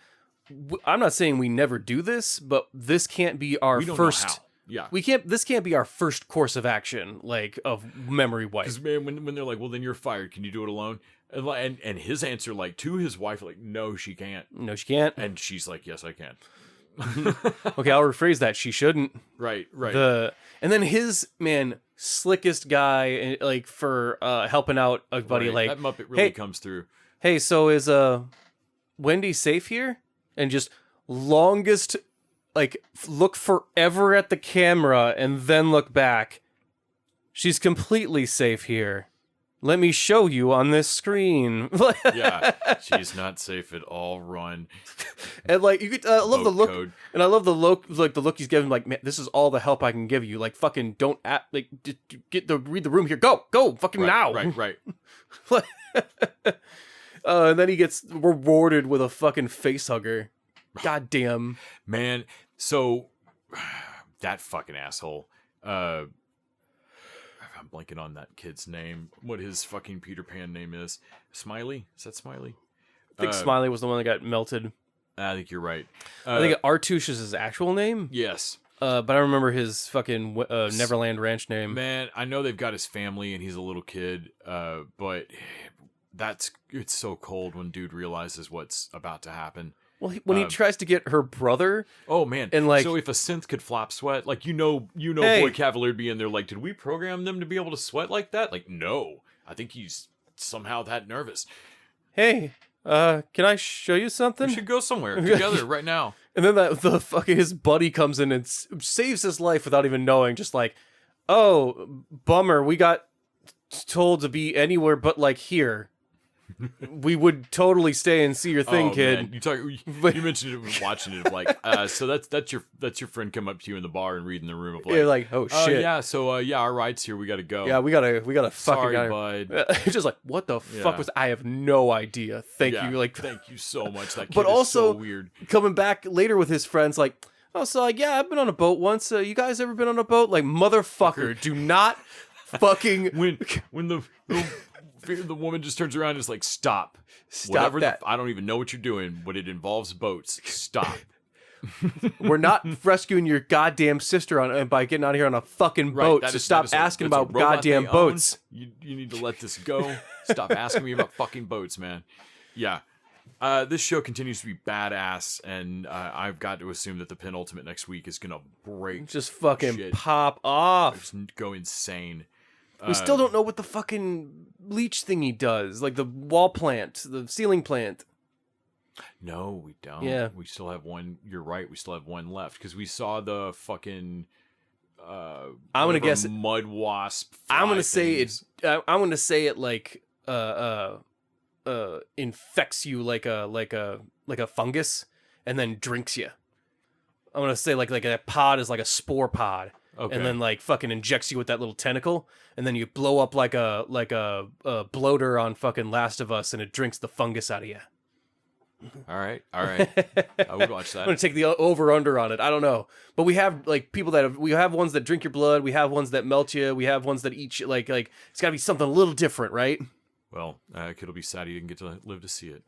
I'm not saying we never do this, but this can't be our first. Yeah, This can't be our first course of action, like of memory wipe. Because man, when they're like, "Well, then you're fired. Can you do it alone?" And his answer, like to his wife, like, "No, she can't. No, she can't." And she's like, "Yes, I can." Okay, I'll rephrase that. She shouldn't. Right. And then his slickest guy, like for helping out a buddy, right. like that Muppet really comes through. Hey, so is Wendy safe here? And just longest, like, look forever at the camera and then look back. She's completely safe here. Let me show you on this screen. Yeah, she's not safe at all. Run. And like you could, I love the look, code. And I love the look, like the look he's giving. Like, man, this is all the help I can give you. Like, fucking don't read the room here. Go, fucking now. Right. And then he gets rewarded with a fucking face hugger. God damn. Man, so that fucking asshole. I'm blanking on that kid's name. What his fucking Peter Pan name is. Smiley? Is that Smiley? I think Smiley was the one that got melted. I think you're right. I think Artouche is his actual name. Yes. But I remember his fucking Neverland Ranch name. Man, I know they've got his family and he's a little kid, but it's so cold when dude realizes what's about to happen. Well, when he tries to get her brother. Oh man! And like, so if a synth could flop sweat, like hey, Boy Cavalier would be in there. Like, did we program them to be able to sweat like that? Like, no. I think he's somehow that nervous. Hey, can I show you something? We should go somewhere together right now. And then the fucking his buddy comes in and saves his life without even knowing. Just like, oh, bummer. We got told to be anywhere but like here. We would totally stay and see your thing, kid. Man. You mentioned it when watching it, like, so that's your friend come up to you in the bar and read in the room of like, you're like, oh shit, yeah, so our ride's here, we gotta go. Yeah, we gotta fucking. Sorry, bud. It's just like, what the fuck was? I have no idea. Thank you, like, thank you so much. That kid but also is so weird. Coming back later with his friends, like, oh, so like, yeah, I've been on a boat once. You guys ever been on a boat? Like, motherfucker, do not fucking when the woman just turns around and is like, stop Whatever that. I don't even know what you're doing, but it involves boats. Stop. We're not rescuing your goddamn sister by getting out of here on a fucking boat. So stop asking about goddamn boats. You need to let this go. Stop asking me about fucking boats, man. Yeah. This show continues to be badass, and I've got to assume that the penultimate next week is gonna break. Just fucking shit. Pop off. Just go insane. We still don't know what the fucking leech thingy does, like the wall plant, the ceiling plant. No, we don't. Yeah. We still have one. You're right. We still have one left because we saw the fucking I'm gonna guess mud wasp. I'm gonna say things. it. I'm gonna say it like infects you like a fungus and then drinks you. I'm gonna say like a pod is like a spore pod, Okay. and then like fucking injects you with that little tentacle, and then you blow up like a bloater on fucking Last of Us, and it drinks the fungus out of you. All right. I would watch I'm gonna that. take the over under on it. I don't know, but we have like people that we have ones that drink your blood. We have ones that melt you. We have ones that eat you. Like it's gotta be something a little different, right? Well, kid'll be sad he didn't get to live to see it.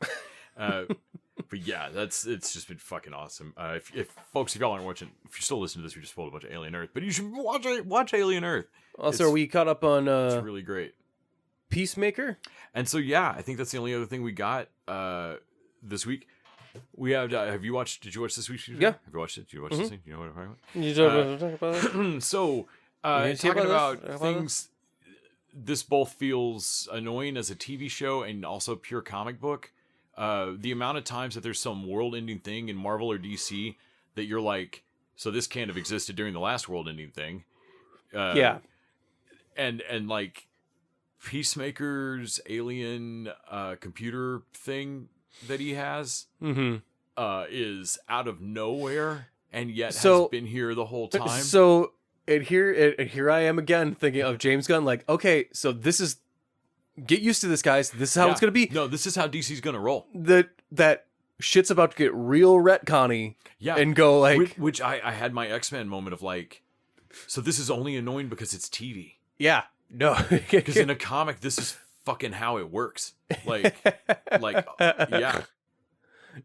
But yeah, it's just been fucking awesome. If folks, if y'all aren't watching, if you're still listening to this, we just spoiled a bunch of Alien Earth, but you should watch Alien Earth. Also, are we caught up on It's really great. Peacemaker? And so yeah, I think that's the only other thing we got this week. We have. Have you watched? Did you watch this week's? Yeah. Have you watched it? Did you watch this thing? You know what I'm talking about? You talk about it? So You talking about about things. This both feels annoying as a TV show and also pure comic book. The amount of times that there's some world-ending thing in Marvel or DC that you're like, so this can't have existed during the last world-ending thing. Yeah. And like Peacemaker's alien computer thing that he has is out of nowhere and yet has been here the whole time. So and here I am again thinking of James Gunn. Like, okay, so this is get used to this, guys. This is how it's gonna be. No, this is how DC's gonna roll. That shit's about to get real retconny. Yeah, and go like, which I had my X-Men moment of like, so this is only annoying because it's TV. yeah, no, Because in a comic, this is fucking how it works. Like, yeah.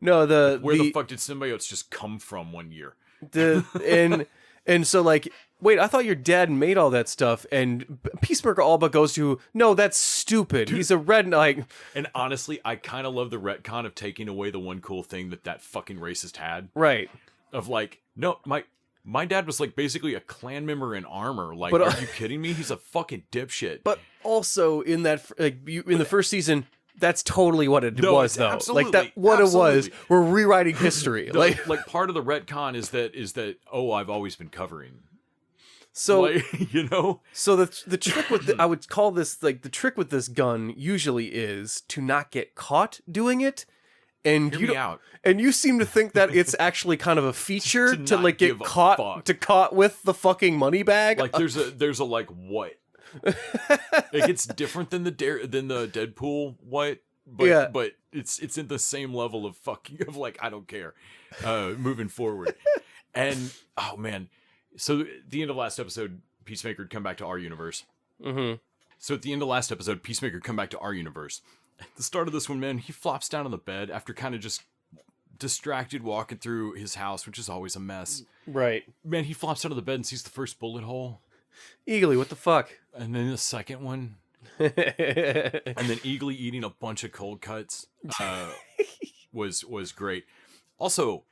No, Where the fuck did symbiotes just come from one year? And so like, wait, I thought your dad made all that stuff, and Peacemaker all but goes to, no, that's stupid. Dude. He's a redneck. And honestly, I kind of love the retcon of taking away the one cool thing that fucking racist had. Right. Of like, no, my dad was like basically a Klan member in armor. Like, but, are you kidding me? He's a fucking dipshit. But also in that, in the first season, that's totally what it was, though. Absolutely, like it was. We're rewriting history. like part of the retcon is that I've always been covering. So like, you know. So the trick with I would call this like the trick with this gun usually is to not get caught doing it. And and you seem to think that it's actually kind of a feature to like get caught with the fucking money bag. Like there's a like what. Like it's different than the Deadpool but it's in the same level of fucking of like I don't care moving forward. And oh man, so at the end of last episode Peacemaker had come back to our universe. So at the end of last episode Peacemaker come back to our universe. At the start of this one, man, he flops down on the bed after kind of just distracted walking through his house, which is always a mess. Right. Man, he flops out of the bed and sees the first bullet hole. Eagly, what the fuck? And then the second one. And then Eagly eating a bunch of cold cuts was great. Also,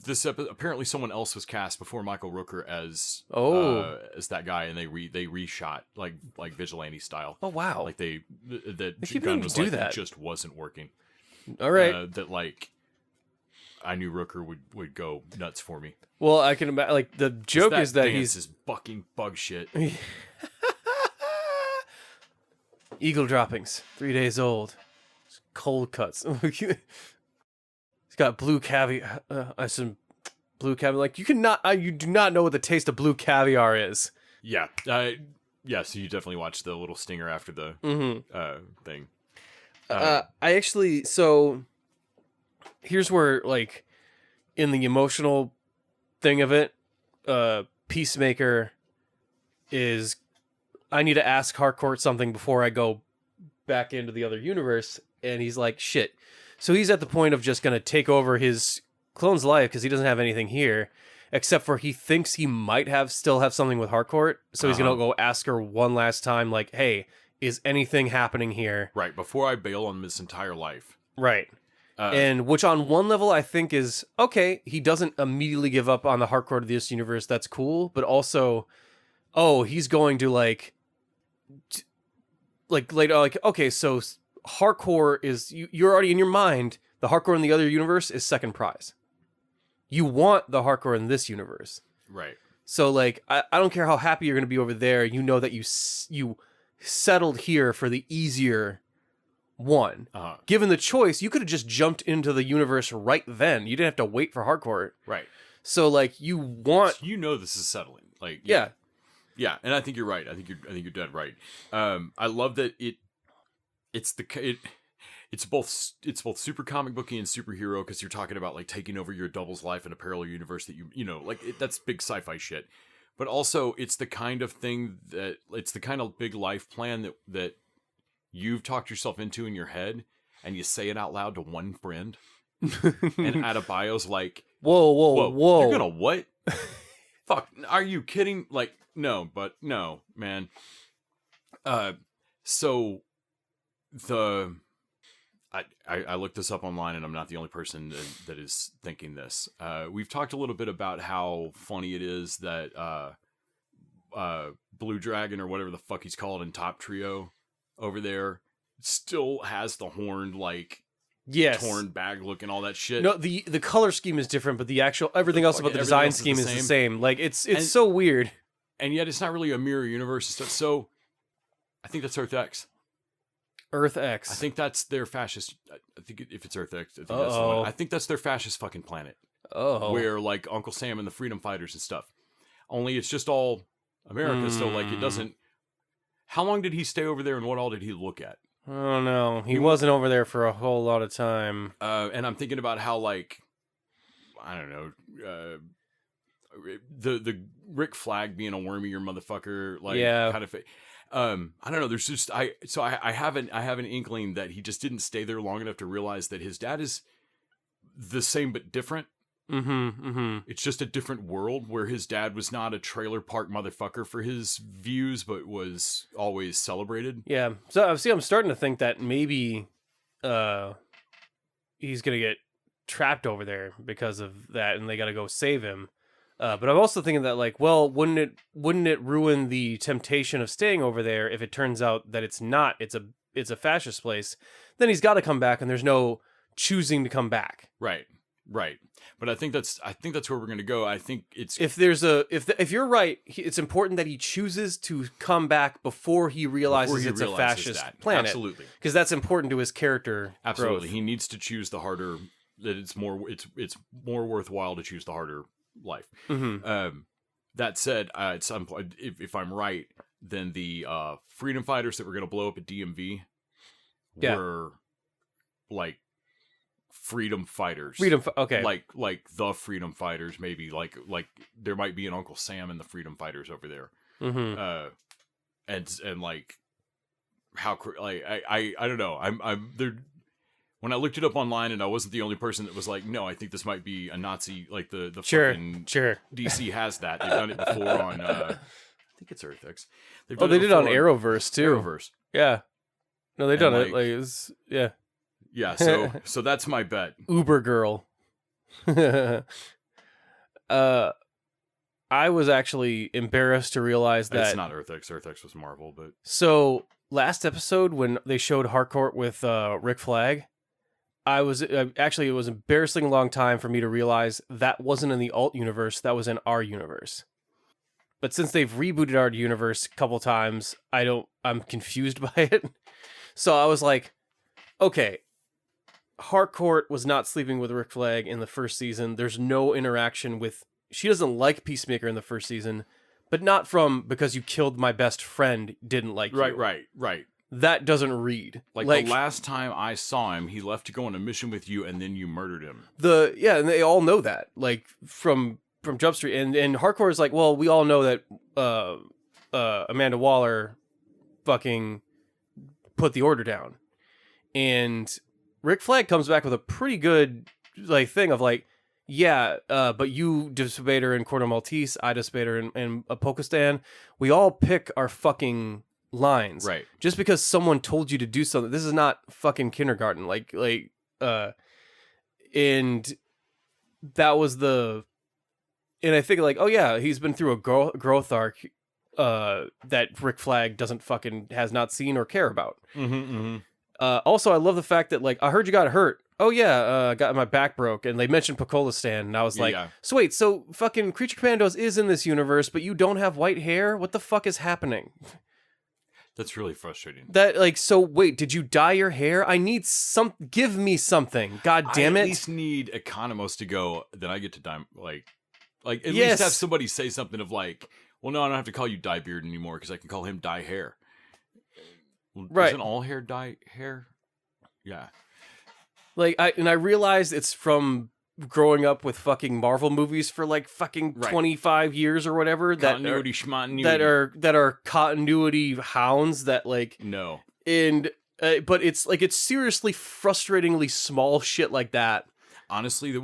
this apparently someone else was cast before Michael Rooker as that guy, and they reshot like vigilante style. Oh wow! Like the gun was like it just wasn't working. All right, that like I knew Rooker would go nuts for me. Well, I can imagine. Like the joke is that he's is bucking bug shit. Eagle droppings, 3 days old, cold cuts. He's got blue caviar. Some blue caviar. Like you do not know what the taste of blue caviar is. Yeah. Yeah. So you definitely watched the little stinger after the thing. So here's where like in the emotional thing of it, Peacemaker is. I need to ask Harcourt something before I go back into the other universe, and he's like, shit. So he's at the point of just going to take over his clone's life because he doesn't have anything here, except for he thinks he might still have something with Harcourt, so he's going to go ask her one last time, like, hey, is anything happening here? Right, before I bail on this entire life. Right. And which on one level I think is, okay, he doesn't immediately give up on the Harcourt of this universe, that's cool, but also, he's going to like later, like, okay, so Harcourt is, you're already in your mind, the Harcourt in the other universe is second prize. You want the Harcourt in this universe. Right. So like, I don't care how happy you're going to be over there. You know that you settled here for the easier one. Given the choice, you could have just jumped into the universe right then. You didn't have to wait for Harcourt. Right. So like, you want, this is settling. Like, yeah. Yeah, and I think you're right. I think you're dead right. I love that it's both super comic booky and superhero, because you're talking about like taking over your double's life in a parallel universe that that's big sci-fi shit. But also, it's the kind of thing that it's the kind of big life plan that you've talked yourself into in your head, and you say it out loud to one friend, and Adebayo's like, whoa, you're gonna what? Fuck, are you kidding? Like, no, man. So I looked this up online, and I'm not the only person that is thinking this. We've talked a little bit about how funny it is that Blue Dragon, or whatever the fuck he's called in Top Trio over there, still has the horned, like, torn bag look and all that shit. No, the color scheme is different, but the actual everything else about the design scheme is the same. Like, it's so weird. And yet it's not really a mirror universe. So I think that's Earth X. Earth X. I think that's their fascist. I think if it's Earth X, I think that's the one. I think that's their fascist fucking planet. Oh. Where like Uncle Sam and the Freedom Fighters and stuff. Only it's just all America, so like it doesn't. How long did he stay over there, and what all did he look at? I don't know. He wasn't over there for a whole lot of time. And I'm thinking about how, like, I don't know, the Rick Flag being a wormier motherfucker, like, kind of. I don't know. There's just I have an inkling that he just didn't stay there long enough to realize that his dad is the same but different. It's just a different world where his dad was not a trailer park motherfucker for his views, but was always celebrated. Yeah. So I'm starting to think that maybe he's gonna get trapped over there because of that, and they got to go save him. But I'm also thinking that, like, well, wouldn't it ruin the temptation of staying over there if it turns out that it's not? It's a fascist place. Then he's got to come back, and there's no choosing to come back. Right. But I think that's where we're gonna go. I think it's if you're right, it's important that he chooses to come back before he realizes it's a fascist planet. Absolutely, because that's important to his character. Absolutely, growth. He needs to choose the harder. That it's more worthwhile to choose the harder life. That said, at some point, if I'm right, then the freedom fighters that were gonna blow up at DMV were like freedom fighters. Okay. Like the freedom fighters, maybe like there might be an Uncle Sam and the freedom fighters over there. And like how like I don't know. I'm there. When I looked it up online, and I wasn't the only person that was like, no, I think this might be a Nazi. Like the fucking DC has that. They've done it before on. I think it's Earth X. They did it on Arrowverse too. Arrowverse. Yeah. No, they done it. Like it was, yeah. Yeah, so that's my bet. Uber girl. I was actually embarrassed to realize that it's not Earth X. Earth X was Marvel, but so last episode when they showed Harcourt with Rick Flag, I was actually it was an embarrassing long time for me to realize that wasn't in the alt universe. That was in our universe. But since they've rebooted our universe a couple times, I'm confused by it. So I was like, okay. Harcourt was not sleeping with Rick Flag in the first season. There's no interaction with... She doesn't like Peacemaker in the first season, but not from because you killed my best friend didn't like you. Right. That doesn't read. Like the last time I saw him, he left to go on a mission with you, and then you murdered him. And they all know that, like, from Jump Street. And Harcourt is like, well, we all know that Amanda Waller fucking put the order down. And... Rick Flag comes back with a pretty good like thing of like, but you disobeyed her in Corto Maltese, I disobeyed her in Pokistan. We all pick our fucking lines. Right. Just because someone told you to do something. This is not fucking kindergarten. And that was and I think like, oh yeah, he's been through a growth arc that Rick Flag has not seen or care about. Also, I love the fact that, like, I heard you got hurt. oh yeah, got my back broke, and they mentioned Pocolistan, and I was like, Yeah. so wait, so fucking Creature Commandos is in this universe, but you don't have white hair? What the fuck is happening? That's really frustrating. That, like, so wait, did you dye your hair? I need give me something. God damn I it. at least need Economos to go, then I get to dye, like at Yes. least have somebody say something of like, well, no, I don't have to call you Dyebeard anymore because I can call him Dye Hair. Well, Right. Isn't all hair dye hair? Yeah. Like, I realized it's from growing up with fucking Marvel movies for like fucking Right. 25 years or whatever Continuity, schmontinuity. that are continuity hounds that like No. and but it's like it's seriously frustratingly small shit like that. Honestly,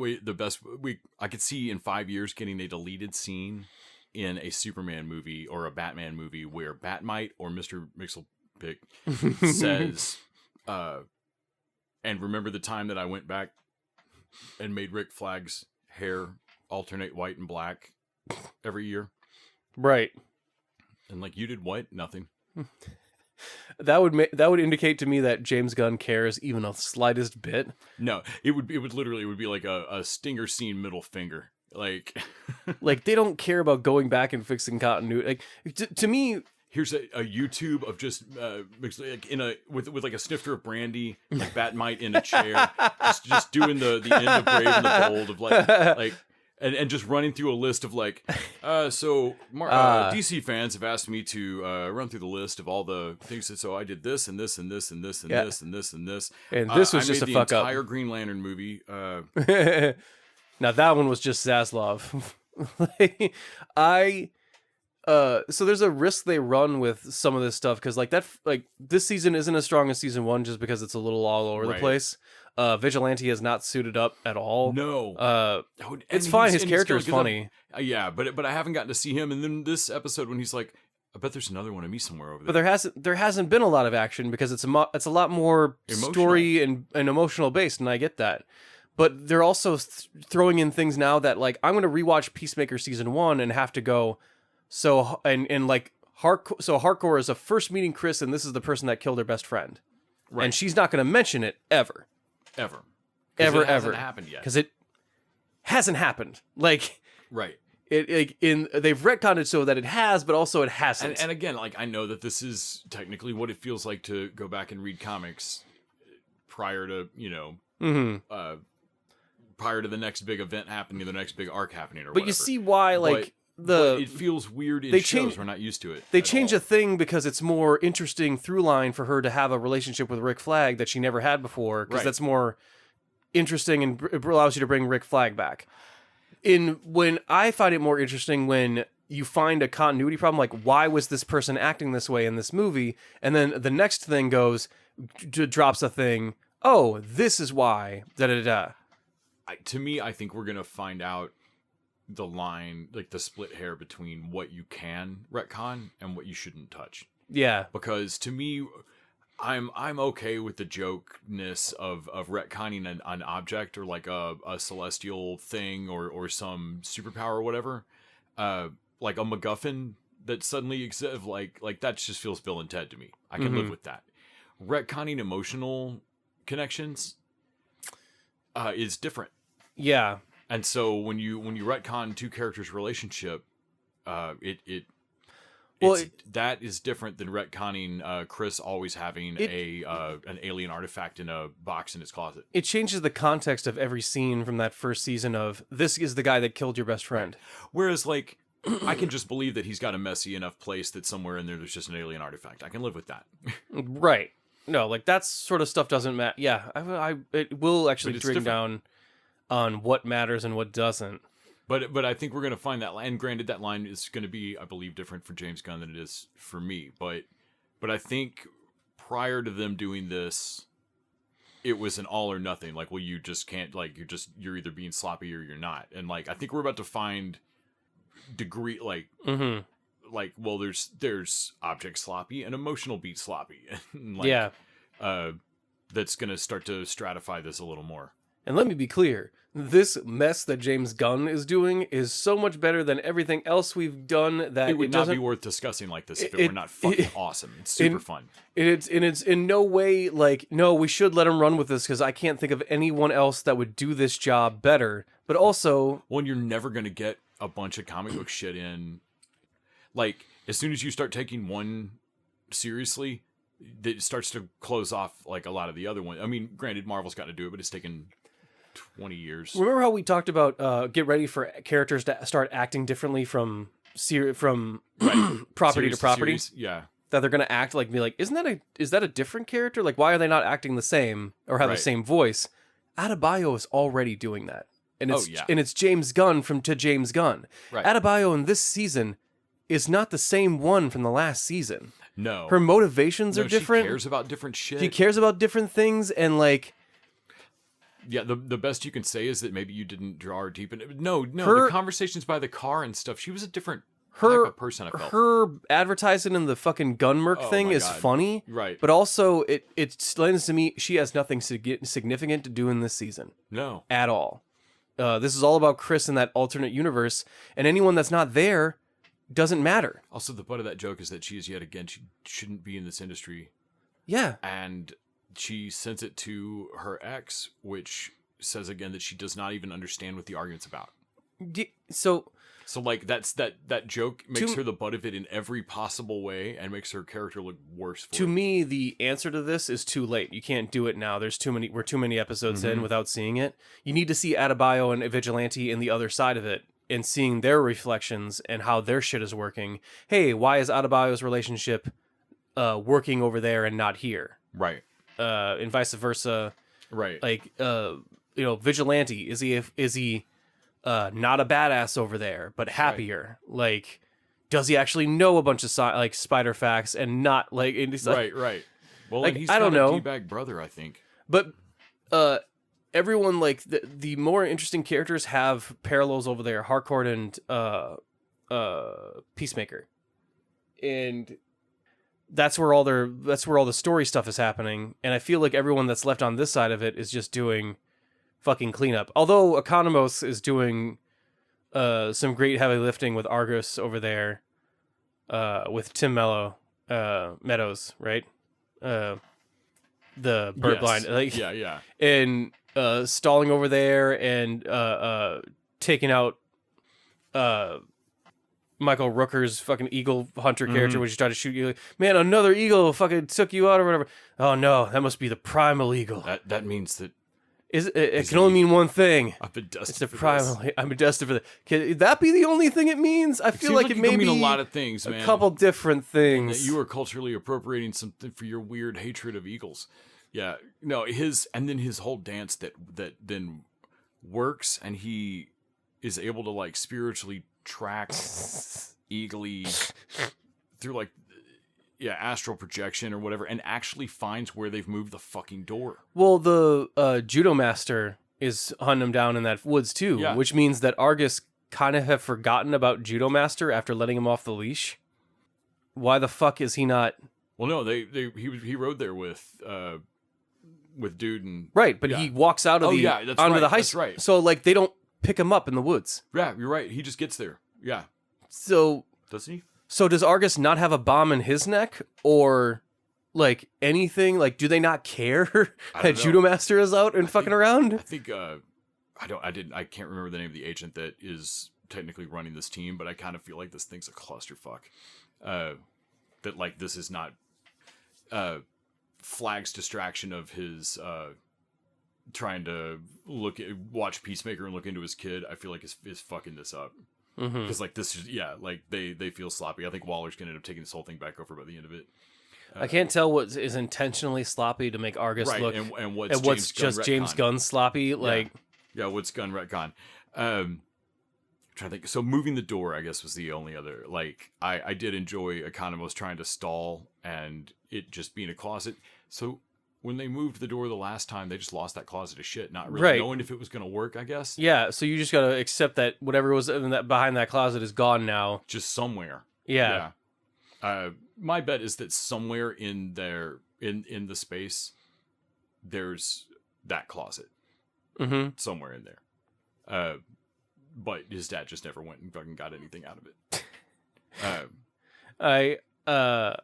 I could see in 5 years getting a deleted scene in a Superman movie or a Batman movie where Batmite or Mr. Mixelpick says, and remember the time that I went back and made Rick Flag's hair alternate white and black every year? Right. And like, you did what? Nothing. That would indicate to me that James Gunn cares even the slightest bit. No, it would be like a stinger scene middle finger. Like, Like they don't care about going back and fixing continuity. Like to me, here's a YouTube of just like with like a snifter of brandy, like Batmite in a chair, just doing the end of Brave and the Bold of like and just running through a list of like, DC fans have asked me to run through the list of all the things that, so I did this and this and this and this and this and this and this. And this was I just made a the fuck up. entire Green Lantern movie. Now that one was just Zaslav. So there's a risk they run with some of this stuff because like this season isn't as strong as season 1 just because it's a little all over the Right. place. Vigilante has not suited up at all. No, It's fine. His character is funny. Yeah, but I haven't gotten to see him. And then this episode when he's like, I bet there's another one of me somewhere over there. But there hasn't been a lot of action because it's a lot more Emotional. story and emotional based, and I get that. But they're also throwing in things now that like I'm going to rewatch Peacemaker season 1 and have to go. So like hardcore is a first meeting Chris, and this is the person that killed her best friend, Right. and she's not going to mention it ever. Ever. It hasn't happened yet. Because it hasn't happened. Like Right. they've retconned it so that it has, but also it hasn't. And again, like I know that this is technically what it feels like to go back and read comics prior to prior to the next big event happening, the next big arc happening, or but whatever. you see why like but it feels weird in they shows. change- We're not used to it. they at change all. a thing because it's more interesting through line for her to have a relationship with Rick Flag that she never had before, because Right. that's more interesting and it allows you to bring Rick Flag back. When I find it more interesting when you find a continuity problem, like why was this person acting this way in this movie, and then the next thing drops a thing. Oh, this is why. Da da da. To me, I think we're gonna find out the line, like the split hair between what you can retcon and what you shouldn't touch. Yeah. Because to me, I'm okay with the jokeness of retconning an object or like a celestial thing or some superpower or whatever, like a MacGuffin that suddenly exists. Like that just feels Bill and Ted to me. I can live with that. Retconning emotional connections is different. Yeah. And so when you retcon two characters' relationship, that is different than retconning Chris always having an alien artifact in a box in his closet. It changes the context of every scene from that first season of this is the guy that killed your best friend. Whereas like I can just believe that he's got a messy enough place that somewhere in there's just an alien artifact. I can live with that. Right. No, like that sort of stuff doesn't matter. Yeah, it will actually it's drink different. down on what matters and what doesn't. But I think we're going to find that line. And granted, that line is going to be, I believe, different for James Gunn than it is for me. But I think prior to them doing this, it was an all or nothing. Like, well, you just can't, like, you're either being sloppy or you're not. And like, I think we're about to find degree, like, like, well, there's object sloppy and emotional beat sloppy. And like, Yeah. that's going to start to stratify this a little more. And let me be clear, this mess that James Gunn is doing is so much better than everything else we've done that It would not doesn't be worth discussing like this if it were not fucking awesome. It's super fun. It's in no way like, no, we should let him run with this because I can't think of anyone else that would do this job better. But also, Well, you're never going to get a bunch of comic book shit in. Like, as soon as you start taking one seriously, it starts to close off like a lot of the other ones. I mean, granted, Marvel's got to do it, but it's taken 20 years. remember how we talked about get ready for characters to start acting differently from property Series to property? series, yeah. That they're gonna act like, be like, is that a different character? Like, why are they not acting the same or have the Right. same voice? Adebayo is already doing that, and it's yeah. and it's James Gunn to James Gunn. Right. Adebayo in this season is not the same one from the last season. No. Her motivations are different. She cares about different shit. She cares about different things, and like, Yeah, the best you can say is that maybe you didn't draw her deep. No, Her- the conversations by the car and stuff, she was a different her type of person, I felt. her advertising in the fucking Gunmerk Oh thing my is God. funny, Right. but also it explains to me she has nothing significant to do in this season No. at all. This is all about Chris in that alternate universe, and anyone that's not there doesn't matter. Also, the butt of that joke is that she is yet again, she shouldn't be in this industry. Yeah, And she sends it to her ex, which says again that she does not even understand what the argument's about. so So like that joke makes To- her the butt of it in every possible way and makes her character look worse for to it. me, the answer to this is too late. You can't do it now. We're too many episodes in without seeing it. You need to see Adebayo and Vigilante and the other side of it and seeing their reflections and how their shit is working. Hey, why is Adebayo's relationship working over there and not here? Right. And vice versa. Right. Like, Vigilante, is he not a badass over there, but happier? Like, does he actually know a bunch of spider facts and not like? And it's like, right. Well, like, and he's I don't got a know. D-bag brother, I think. But everyone, like, the more interesting characters have parallels over there. Harcourt and Peacemaker, and that's where all the story stuff is happening. And I feel like everyone that's left on this side of it is just doing fucking cleanup. Although Economos is doing some great heavy lifting with Argus over there, with Tim Meadows, right? The bird Yes. blind, like, Yeah. and stalling over there and taking out Michael Rooker's fucking eagle hunter character, which he tried to shoot you. Like, man, another eagle fucking took you out or whatever. Oh no, that must be the primal eagle. That means that It can only mean one thing. I've been destined It's the for primal. this. I'm destined for that. Can that be the only thing it means? I feel Seems like it could may mean be a lot of things, man. a couple different That things. you are culturally appropriating something for your weird hatred of eagles. Yeah, no, his whole dance that then works, and he is able to like spiritually track eagly through like astral projection or whatever, and actually finds where they've moved the fucking door. Well, the judo master is hunting him down in that woods too, Yeah. which means that Argus kind of have forgotten about judo master after letting him off the leash. Why the fuck is he not? Well, no, he rode there with dude and Right, but Yeah. he walks out of Oh, the yeah, that's onto right, the high that's right. So like they don't pick him up in the woods. yeah, you're right. He just gets there. Yeah, So doesn't he? does Argus not have a bomb in his neck or like anything? Like, do they not care I that don't know. judo master is out and fucking I around? think I can't remember the name of the agent that is technically running this team, but I kind of feel like this thing's a clusterfuck. That like this is not Flag's distraction of his trying to watch Peacemaker and look into his kid. I feel like is fucking this up. Because like this is like they feel sloppy. I think Waller's gonna end up taking this whole thing back over by the end of it. I can't tell what is intentionally sloppy to make Argus Right, look, and what's and what's James Gunn just James retcon. Gunn sloppy. Like, Yeah, what's gun retcon? Trying to think. So moving the door, I guess, was the only other. Like, I did enjoy Economos trying to stall and it just being a closet. So when they moved the door the last time, they just lost that closet to shit, not really Right. knowing if it was going to work, I guess. yeah, so you just gotta accept that whatever was in that behind that closet is gone now. Just somewhere. Yeah. My bet is that somewhere in there, in the space, there's that closet. somewhere in there. But his dad just never went and fucking got anything out of it.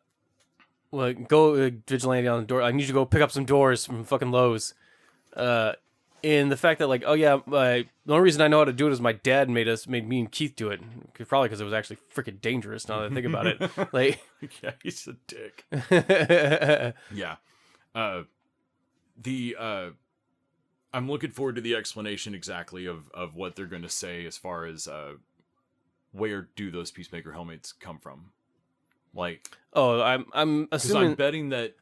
Well, go vigilante on the door. I need you to go pick up some doors from fucking Lowe's. In the fact that, like, oh yeah, the only reason I know how to do it is my dad made me and Keith do it. Probably because it was actually freaking dangerous. Now that I think about it, like, yeah, he's a dick. Yeah, I'm looking forward to the explanation exactly of what they're going to say as far as where do those Peacemaker helmets come from. Like, oh, I'm assuming. I'm betting that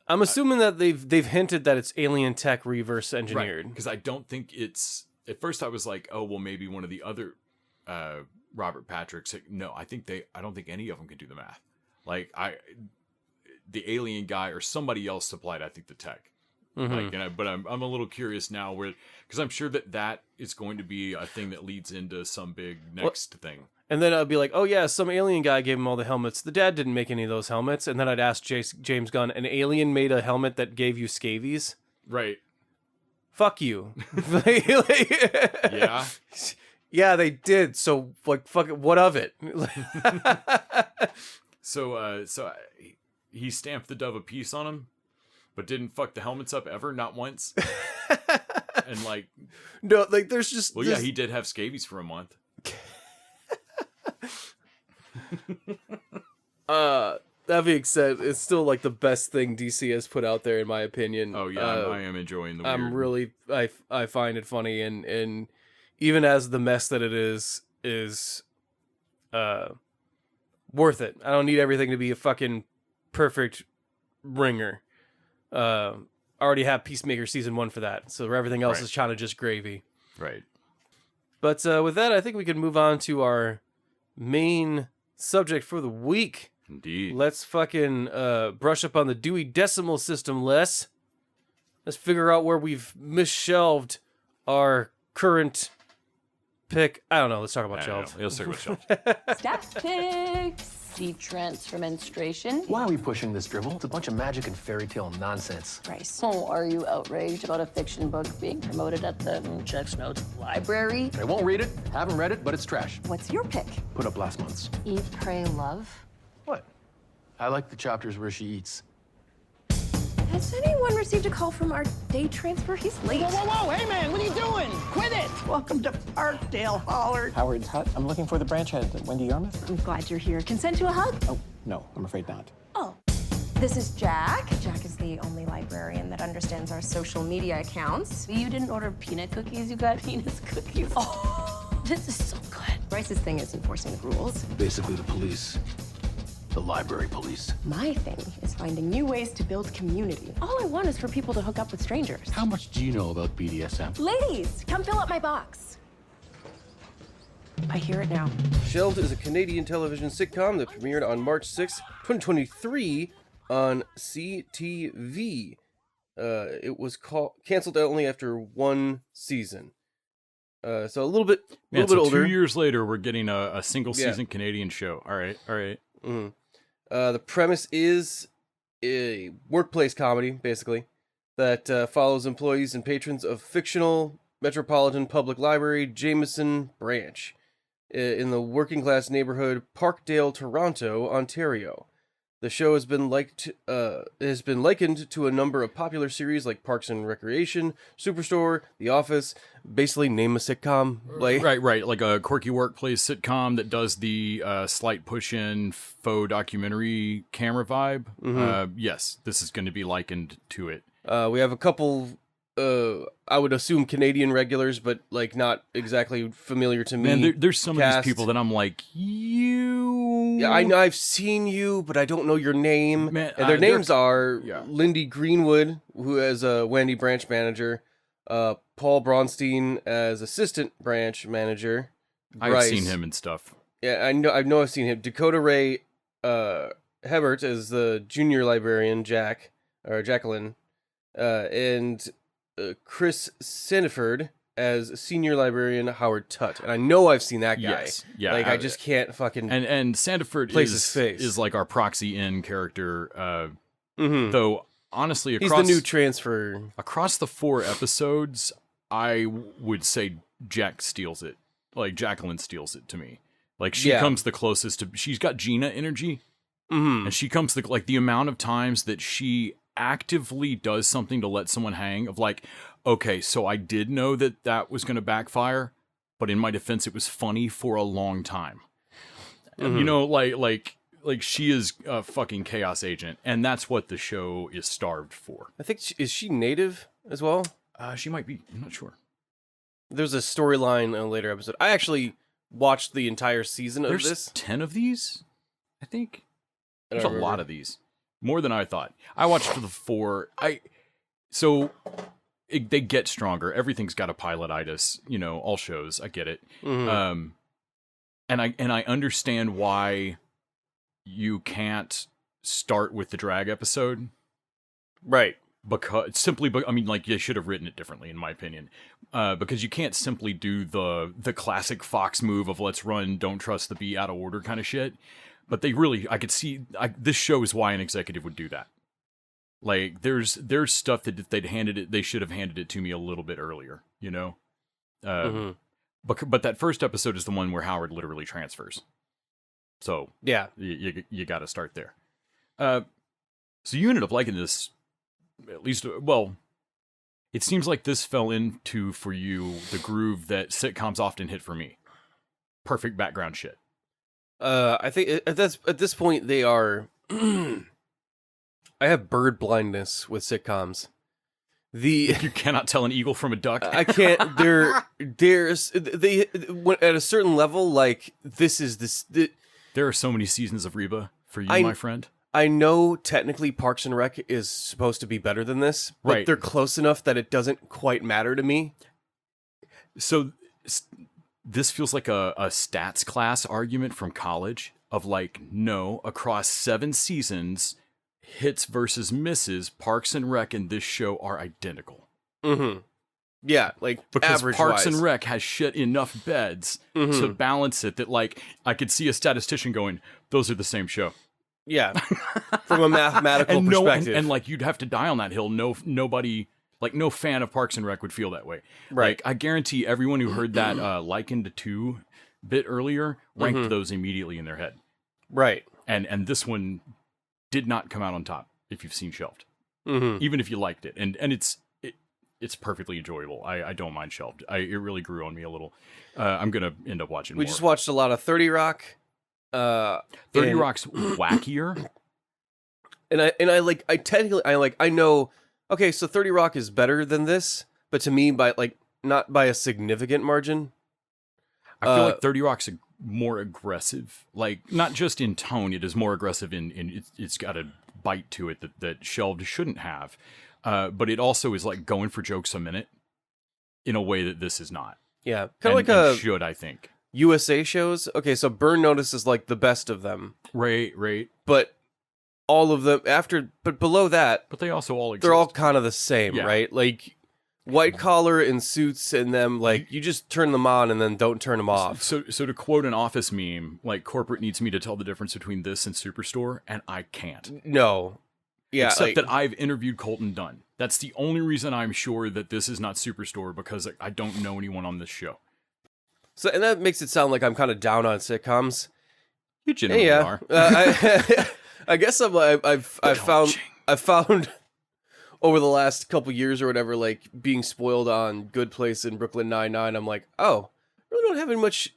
they've hinted that it's alien tech reverse engineered. Because I don't think it's. At first, I was like, oh well, maybe one of the other Robert Patricks. No, I don't think any of them can do the math. Like the alien guy or somebody else supplied, I think, the tech. Like, but I'm a little curious now because I'm sure that is going to be a thing that leads into some big next thing. And then I'd be like, oh yeah, some alien guy gave him all the helmets. The dad didn't make any of those helmets. And then I'd ask James Gunn, an alien made a helmet that gave you scabies? Right. Fuck you. Yeah. Yeah, they did. So, like, fuck it, what of it? So he stamped the Dove of Peace on him, but didn't fuck the helmets up ever, not once. And like, no, like there's just. Well, yeah, he did have scabies for a month. That being said, it's still like the best thing DC has put out there, in my opinion. Oh yeah, I am enjoying the weird. I'm really, I find it funny, and even as the mess that it is worth it. I don't need everything to be a fucking perfect ringer. I already have Peacemaker season 1 for that, so everything else is kind of just gravy. Right. But with that, I think we can move on to our main subject for the week. Indeed. Let's fucking brush up on the Dewey Decimal System, Les. Let's figure out where we've misshelved our current pick. I don't know. Let's talk about Shelved. Let's talk about Shelved. Stats picks. Detrance for menstruation. Why are we pushing this dribble? It's a bunch of magic and fairy tale nonsense. Bryce. Oh, are you outraged about a fiction book being promoted at the Checks Notes library? I won't read it, haven't read it, but it's trash. What's your pick? Put up last month's. Eat, Pray, Love. What? I like the chapters where she eats. Has anyone received a call from our day transfer? He's late. Whoa! Hey, man, what are you doing? Quit it! Welcome to Parkdale, Hollard. Howard's Hut. I'm looking for the branch head, Wendy Yarmouth. I'm glad you're here. Consent to a hug? Oh, no, I'm afraid not. Oh. This is Jack. Jack is the only librarian that understands our social media accounts. You didn't order peanut cookies, you got penis cookies. Oh, this is so good. Bryce's thing is enforcing the rules. Basically the police. The library police. My thing is finding new ways to build community. All I want is for people to hook up with strangers. How much do you know about BDSM? Ladies, come fill up my box. I hear it now. Shelved is a Canadian television sitcom that premiered on March 6, 2023 on CTV. It was canceled only after 1 season. So a little bit older. 2 years later, we're getting a single season Canadian show. All right. Mm-hmm. The premise is a workplace comedy, basically, that follows employees and patrons of fictional Metropolitan Public Library Jameson Branch in the working-class neighborhood Parkdale, Toronto, Ontario. The show has been likened to a number of popular series like Parks and Recreation, Superstore, The Office. Basically, name a sitcom. Right. Like a quirky workplace sitcom that does the slight push-in faux documentary camera vibe. Mm-hmm. Yes, this is going to be likened to it. We have a couple, I would assume Canadian regulars, but like not exactly familiar to me. Man, there's some of these people that I'm like, Yeah, I know I've seen you, but I don't know your name. Man, and their names are Lindy Greenwood, who is a Wendy branch manager, Paul Braunstein as assistant branch manager. I've seen him and stuff. Yeah, I know I've seen him. Dakota Ray Hebert as the junior librarian, Jacqueline, and Chris Siniford as senior librarian Howard Tutt. And I know I've seen that guy. Yes. Yeah. Like, I just can't fucking... And Sandiford place his face. is like our proxy in character. Mm-hmm. Though, honestly, he's the new transfer. Across the 4 episodes, I would say Jack steals it. Like, Jacqueline steals it to me. Like, she Yeah. comes the closest to... She's got Gina energy. Mm-hmm. And she comes the amount of times that she actively does something to let someone hang of like, okay, so I did know that was going to backfire, but in my defense, it was funny for a long time. Mm-hmm. You know, like she is a fucking chaos agent, and that's what the show is starved for. I think is she native as well? She might be. I'm not sure. There's a storyline in a later episode. I actually watched the entire season of There's this. 10 of these, I think. I There's a don't lot remember. of these. More than I thought. I watched the 4. They get stronger. Everything's got a pilotitis, you know, all shows. I get it. Mhm. And I understand why you can't start with the drag episode. Right. I mean, like, you should have written it differently, in my opinion. Because you can't simply do the classic Fox move of let's run, don't trust the bee, out of order kind of shit. But I could see, this show is why an executive would do that. Like, there's stuff that if they should have handed it to me a little bit earlier, you know? But that first episode is the one where Howard literally transfers. So, Yeah. you got to start there. So you ended up liking this, at least, well, it seems like this fell into, for you, the groove that sitcoms often hit for me. Perfect background shit. I think at this point they are. I have bird blindness with sitcoms. You cannot tell an eagle from a duck. I can't. They at a certain level, like this is this. There are so many seasons of Reba for you, my friend. I know technically Parks and Rec is supposed to be better than this, but Right. they're close enough that it doesn't quite matter to me. So this feels like a stats class argument from college of like, no, across 7 seasons, hits versus misses, Parks and Rec and this show are identical. Mm-hmm. Yeah, like Because average Parks wise. and Rec has shit enough beds to balance it that, like, I could see a statistician going, those are the same show. Yeah, from a mathematical And perspective. and like, you'd have to die on that hill. Nobody, like, no fan of Parks and Rec would feel that way. Right. Like, I guarantee everyone who heard that likened to bit earlier ranked those immediately in their head. Right. And this one did not come out on top if you've seen Shelved. Mm-hmm. Even if you liked it. And it's perfectly enjoyable. I don't mind Shelved. It really grew on me a little. I'm going to end up watching We more. just watched a lot of 30 Rock. 30 and- Rock's wackier. And I know, okay, so 30 Rock is better than this, but to me, not by a significant margin. I feel like 30 Rock's more aggressive. Like, not just in tone, it is more aggressive in it's got a bite to it that Shelved shouldn't have. But it also is like going for jokes a minute in a way that this is not. Yeah, kind of And like should, I think. USA shows. Okay, so Burn Notice is like the best of them, Right. but all of them but below that, But they also all exist. they're all kind of the same, Yeah. right? Like white collar and suits and them, like you just turn them on and then don't turn them off. So to quote an Office meme, like, corporate needs me to tell the difference between this and Superstore, and I can't. No. Yeah, Except that I've interviewed Colton Dunn. That's the only reason I'm sure that this is not Superstore, because I don't know anyone on this show. So, and that makes it sound like I'm kind of down on sitcoms. You genuinely Yeah, are. I guess I've found over the last couple years or whatever, like being spoiled on Good Place and Brooklyn Nine-Nine. I'm like, oh, I really don't have any much.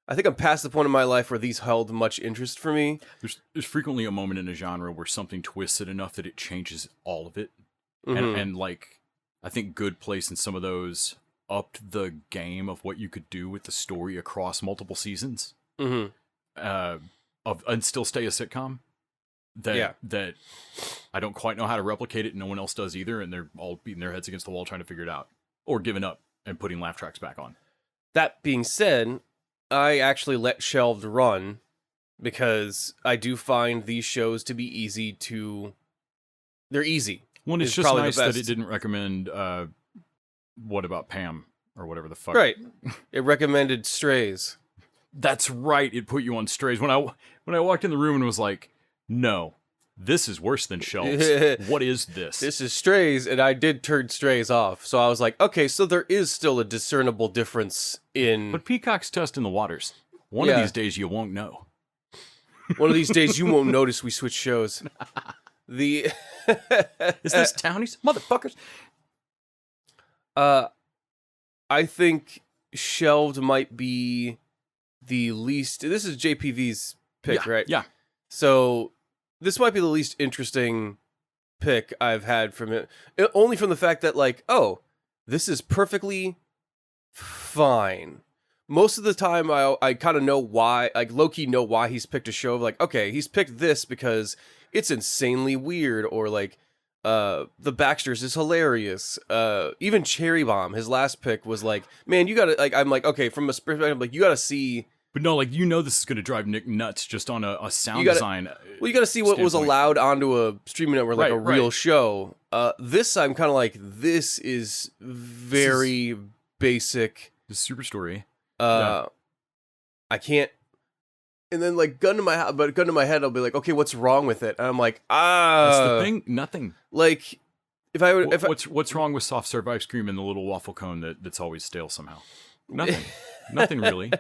I think I'm past the point in my life where these held much interest for me. There's frequently a moment in a genre where something twists it enough that it changes all of it. Mhm. And like, I think Good Place and some of those upped the game of what you could do with the story across multiple seasons. Mm-hmm. And still stay a sitcom. That I don't quite know how to replicate it, and no one else does either, and they're all beating their heads against the wall trying to figure it out. Or giving up and putting laugh tracks back on. That being said, I actually let Shelved run because I do find these shows to be easy to. They're easy. Well, it's Is just probably the nice that best. it didn't recommend What About Pam or whatever the fuck. Right. It recommended Strays. That's right. It put you on Strays. When I walked in the room and was like, no, this is worse than Shelved. What is this? This is Strays, and I did turn Strays off. So I was like, okay, so there is still a discernible difference in... But Peacock's testing the waters. One of these days you won't know. One of these days you won't notice we switch shows. The... Is this Townies? Motherfuckers! I think Shelved might be the least... This is JPV's pick, right? Yeah. So this might be the least interesting pick I've had from it. Only from the fact that, like, oh, this is perfectly fine. Most of the time, I kind of know why, like, low-key know why he's picked a show of, like, okay, he's picked this because it's insanely weird, or, like, The Baxters is hilarious. Even Cherry Bomb, his last pick, was like, man, you gotta, like, I'm like, okay, from a perspective, like, you gotta see... But no, like, you know this is going to drive Nick nuts just on a sound design. Well, you got to see what was allowed onto a streaming network, like a real show. This, I'm kind of like, this is very basic. The super story. I can't. And then, like, gun to my head, I'll be like, okay, what's wrong with it? And I'm like, That's the thing. Nothing. Like, if I would, what's wrong with soft serve ice cream and the little waffle cone that's always stale somehow? Nothing. Nothing really.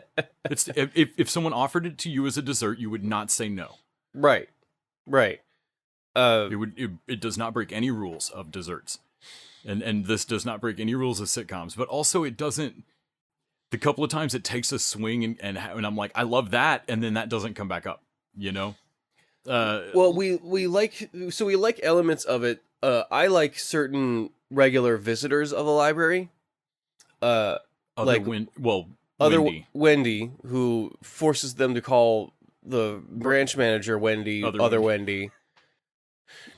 It's if someone offered it to you as a dessert, you would not say no. Right. It does not break any rules of desserts, and this does not break any rules of sitcoms. But also, it doesn't. The couple of times it takes a swing and I'm like, I love that, and then that doesn't come back up. You know. Well, we like elements of it. I like certain regular visitors of the library. Wendy, who forces them to call the branch manager Wendy, other Wendy.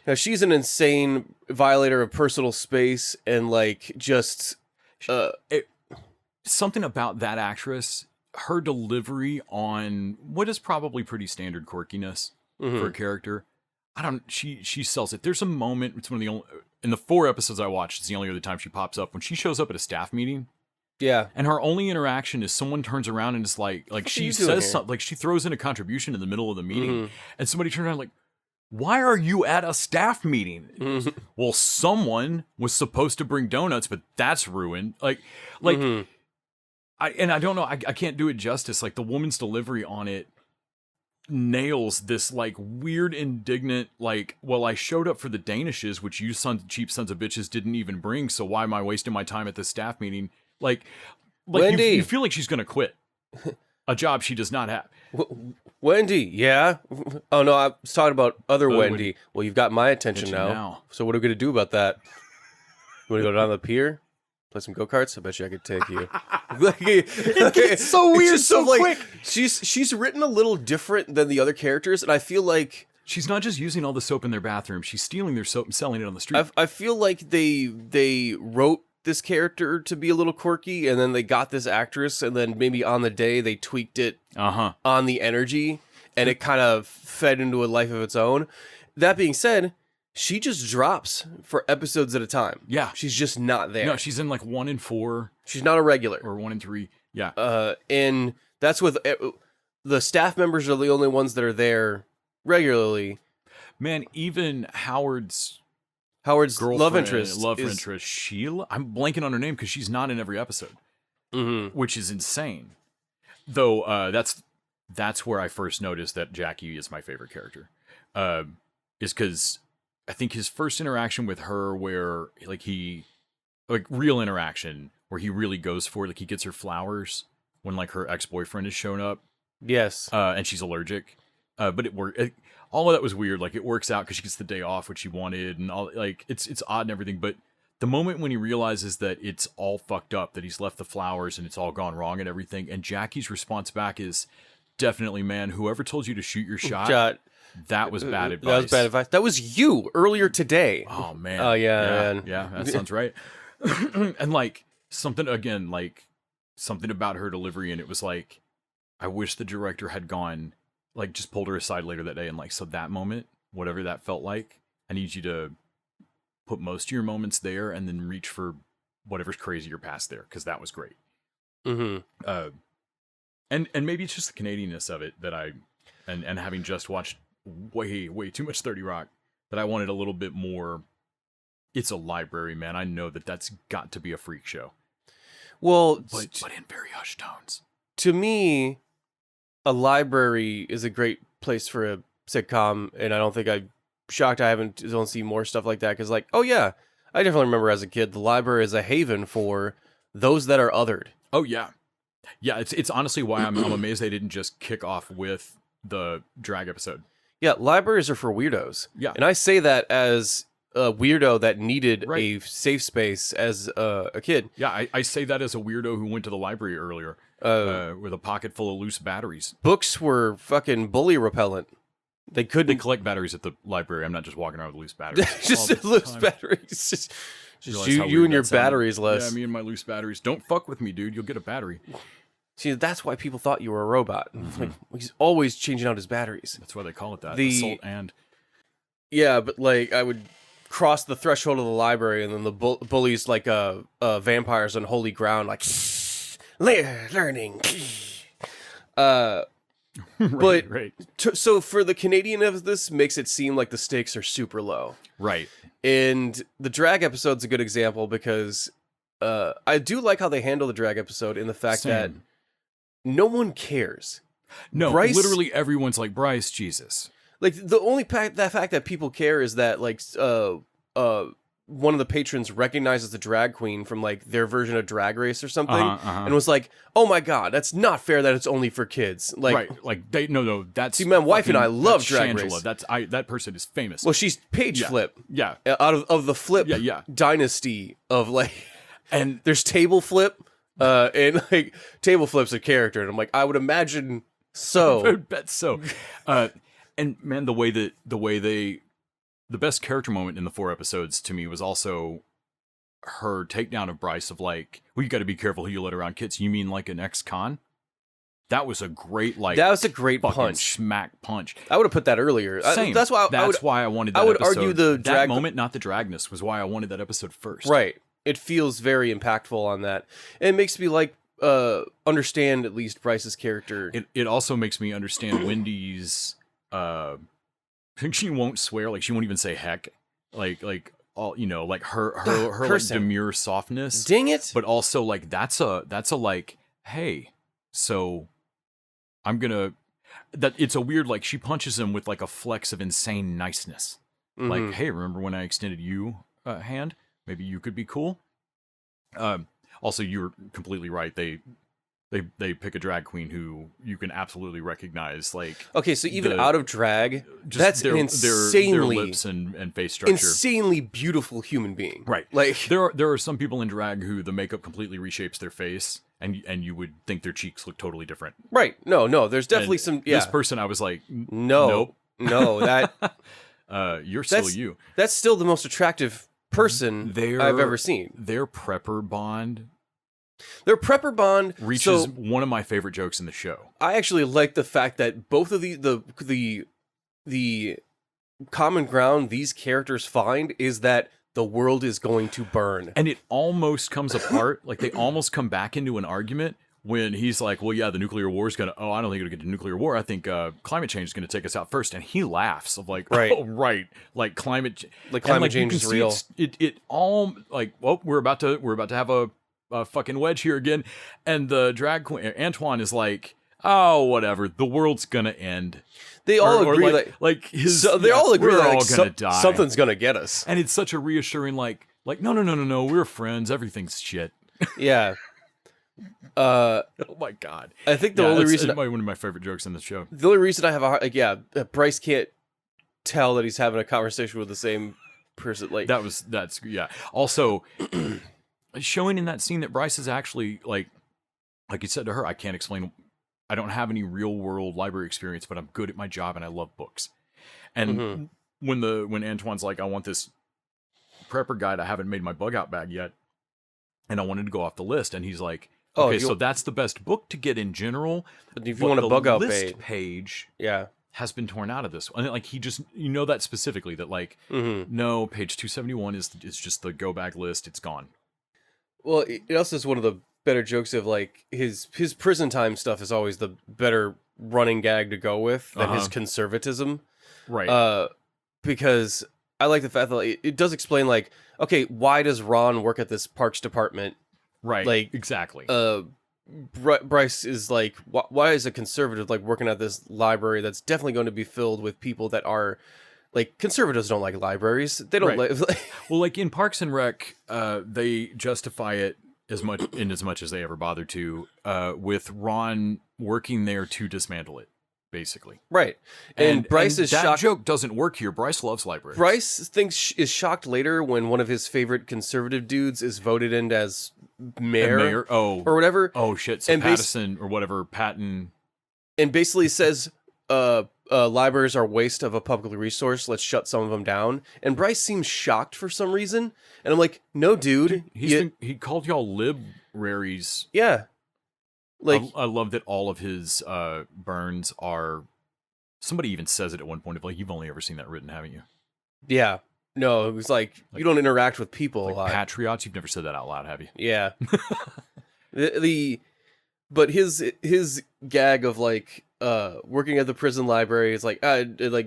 Now, she's an insane violator of personal space, and, like, just... something about that actress, her delivery on what is probably pretty standard quirkiness for a character, she sells it. There's a moment, it's one of the only... In the 4 episodes I watched, it's the only other time she pops up, when she shows up at a staff meeting. Yeah. And her only interaction is someone turns around and is like she says something, like she throws in a contribution in the middle of the meeting, and somebody turns around like, why are you at a staff meeting? Well, someone was supposed to bring donuts, but that's ruined. I don't know, I can't do it justice. Like, the woman's delivery on it nails this, like, weird, indignant, like, well, I showed up for the Danishes, which you cheap sons of bitches didn't even bring, so why am I wasting my time at this staff meeting? Like Wendy. You feel like she's gonna quit a job she does not have. Wendy, yeah. Oh no, I was talking about other Wendy. Well, you've got my attention now. So what are we gonna do about that? You want to go down the pier, play some go-karts? I bet you I could take you. It's so weird, it's so quick. She's written a little different than the other characters, and I feel like she's not just using all the soap in their bathroom; she's stealing their soap and selling it on the street. I feel like they wrote this character to be a little quirky, and then they got this actress, and then maybe on the day they tweaked it on the energy, and it kind of fed into a life of its own. That being said, she just drops for episodes at a time. Yeah. She's just not there. No, she's in like 1 in 4. She's not a regular. Or 1 in 3. Yeah. And that's with the staff members are the only ones that are there regularly. Man, even Howard's love interest, Sheila. I'm blanking on her name because she's not in every episode, which is insane. Though that's where I first noticed that Jackie is my favorite character. Is because I think his first interaction with her, where real interaction, where he really goes for it, like he gets her flowers when like her ex-boyfriend has shown up. Yes, and she's allergic. But it worked. All of that was weird. Like, it works out because she gets the day off, which she wanted, and all, like, it's odd and everything. But the moment when he realizes that it's all fucked up, that he's left the flowers and it's all gone wrong and everything, and Jackie's response back is, definitely, man, whoever told you to shoot your shot, that was bad advice. That was bad advice. That was you earlier today. Oh, man. Oh, yeah, man. Yeah, that sounds right. And, like, something about her delivery, and it was like, I wish the director had gone... like, just pulled her aside later that day and, like, so that moment, whatever that felt like, I need you to put most of your moments there and then reach for whatever's crazier past there, because that was great. And maybe it's just the Canadianness of it that and having just watched way too much 30 Rock, that I wanted a little bit more. It's a library, man. I know that's got to be a freak show. Well, But in very hushed tones. to me, a library is a great place for a sitcom, and I don't think I'm shocked I don't see more stuff like that, because like, oh yeah, I definitely remember as a kid, the library is a haven for those that are othered. Oh yeah. Yeah, it's honestly why I'm amazed they didn't just kick off with the drag episode. Yeah, libraries are for weirdos. Yeah. And I say that as a weirdo that needed Right. a safe space as a kid. Yeah, I say that as a weirdo who went to the library earlier with a pocket full of loose batteries. Books were fucking bully repellent. They They couldn't collect batteries at the library. I'm not just walking around with loose batteries. just all the loose time. batteries. Just Realize you, how you weird and your that sounded. batteries, Les. Yeah, me and my loose batteries. Don't fuck with me, dude. You'll get a battery. See, that's why people thought you were a robot. Mm-hmm. Like, he's always changing out his batteries. That's why they call it that. The- Assault and... Yeah, but like I would cross the threshold of the library, and then the bullies like vampires on holy ground, like learning. But right. so for the Canadian of this, makes it seem like the stakes are super low. Right. And the drag episode's a good example because I do like how they handle the drag episode in the fact that Same. no one cares. No, Bryce- literally everyone's like, Bryce, Jesus. Like the only fact that people care is that like one of the patrons recognizes the drag queen from like their version of Drag Race or something, and was like, "Oh my god, that's not fair that it's only for kids." Like, Right. Like, they, no, that's... See, my wife and I fucking- love that's Drag Shangela. Race. That person is famous. well, she's page Yeah. flip Yeah. out of the flip Yeah. dynasty of like, And there's table flip, and like table flip's a character, and I'm like, I would imagine I so. would bet so. And man, the best character moment in the 4 episodes to me was also her takedown of Bryce of like, well, you got to be careful who you let around kids. You mean like an ex-con? That was a great That was a great fucking punch. smack punch. I would have put that earlier. Same. That's why why I wanted that I would episode. argue the that drag moment, not the dragness, was why I wanted that episode first. Right. It feels very impactful on that. And it makes me like understand at least Bryce's character. It also makes me understand Wendy's she won't swear, like she won't even say heck. Like all, you know, like her like Cursing. demure softness. Dang it. But also like that's a like, hey, so I'm gonna that it's a weird, like she punches him with like a flex of insane niceness. Mhm. Like, hey, remember when I extended you a hand? Maybe you could be cool. Also, you're completely right. They pick a drag queen who you can absolutely recognize. Like, Okay, so even the- out of drag, just that's their an insanely lips and face structure. insanely beautiful human being. Right. Like There are some people in drag who the makeup completely reshapes their face, and you would think their cheeks look totally different. right. No, there's definitely And some yeah. This person, I was like, No. nope. That You're still That's- you. that's still the most attractive person I've ever seen. Their prepper bond Their prepper bond reaches so one of my favorite jokes in the show. I actually like the fact that both of the common ground these characters find is that the world is going to burn. And it almost comes apart. Like, they almost come back into an argument when he's like, well, yeah, the nuclear war is going to, I don't think it'll get to nuclear war. I think climate change is going to take us out first. And he laughs of like, Right. oh, right. Like climate Like, and, climate you change can is see real. It all like, well, we're about to have a fucking wedge here again. And the drag queen, Antoine, is like, oh, whatever. The world's going to end. They all Or agree like his, so they all agree we're that all like, going to die. something's gonna get us. And it's such a reassuring, like, no, we're friends. Everything's shit. Yeah. Oh my god! I think the only reason one of my favorite jokes in the show. the only reason I have a hard, like Bryce can't tell that he's having a conversation with the same person. Like That's Also, showing in that scene that Bryce is actually like he said to her, I can't explain. I don't have any real world library experience, but I'm good at my job and I love books. And when Antoine's like, I want this prepper guide, I haven't made my bug out bag yet, and I wanted to go off the list, and he's like, Oh, okay, so that's the best book to get in general. But if you but want a the bug out list bait, page yeah. has been torn out of this. And like he just, you know that specifically that like, no, page 271 is just the go bag list. It's gone. Well, it also is one of the better jokes of like his prison time stuff is always the better running gag to go with than his conservatism. Right. Because I like the fact that it does explain, like, okay, why does Ron work at this parks department? Right. Like, exactly. Bryce is like, why is a conservative like working at this library that's definitely going to be filled with people that are like, conservatives don't like libraries. They don't Right. like. Well, like in Parks and Rec, they justify it as much as they ever bother to, with Ron working there to dismantle it, basically. Right. And Bryce is that shocked. joke doesn't work here. Bryce loves libraries. Bryce is shocked later when one of his favorite conservative dudes is voted in as mayor, or whatever. Oh shit! So and Patterson or whatever, Patton, and basically says, libraries are a waste of a public resource. Let's shut some of them down. And Bryce seems shocked for some reason, and I'm like, no, dude. He called y'all libraries. Yeah. Like, I love that all of his burns are. Somebody even says it at one point of like, you've only ever seen that written, haven't you? Yeah. No, it was like you don't interact with people like a lot. Patriots, you've never said that out loud, have you? Yeah. But his gag of like working at the prison library is like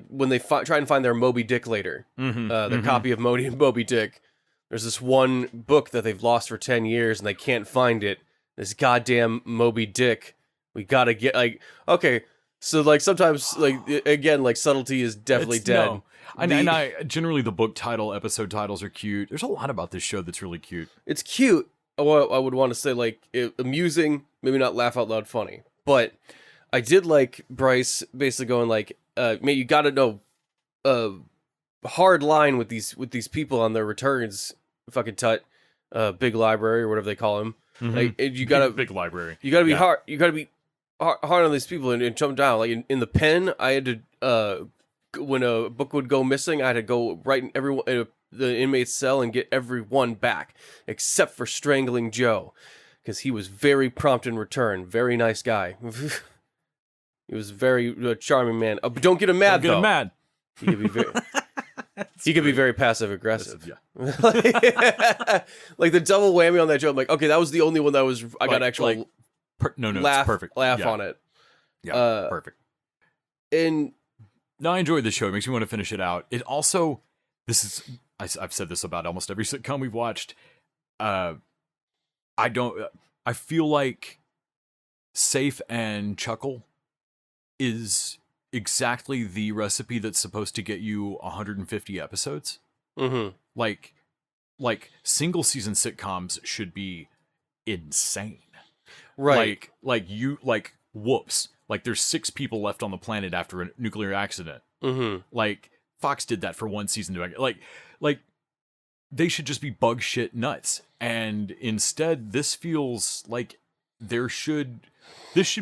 when they try and find their Moby Dick later, their copy of Moby Dick. There's this one book that they've lost for 10 years and they can't find it. This goddamn Moby Dick. We gotta get like, okay. So like sometimes like again like subtlety is definitely dead. No. And I generally the book title, episode titles are cute. There's a lot about this show that's really cute. It's cute. I would want to say like amusing, maybe not laugh out loud funny, but I did like Bryce basically going like, "Man, you got to know hard line with these people on their returns. Fucking tut, big library or whatever they call him. Like you gotta big library. You gotta be hard. You gotta be hard on these people and jump down. Like in the pen, I had to when a book would go missing, I had to go right in the inmate's cell and get everyone back except for Strangling Joe, because he was very prompt in return. Very nice guy. He was very charming man. But don't get him mad. Don't get him mad. He could be very. He could be very passive aggressive. Yeah. Like the double whammy on that joke. I'm like, okay, that was the only one that was I got actual it's perfect. Laugh on it. Yeah, perfect. And no, I enjoyed the show. It makes me want to finish it out. It also, I've said this about almost every sitcom we've watched. I feel like Safe and Chuckle is exactly the recipe that's supposed to get you 150 episodes. Mm-hmm. Like single season sitcoms should be insane. Right. Like whoops. Like there's 6 people left on the planet after a nuclear accident. Mm-hmm. Like Fox did that for one season. Like they should just be bug shit nuts. And instead, this feels like this should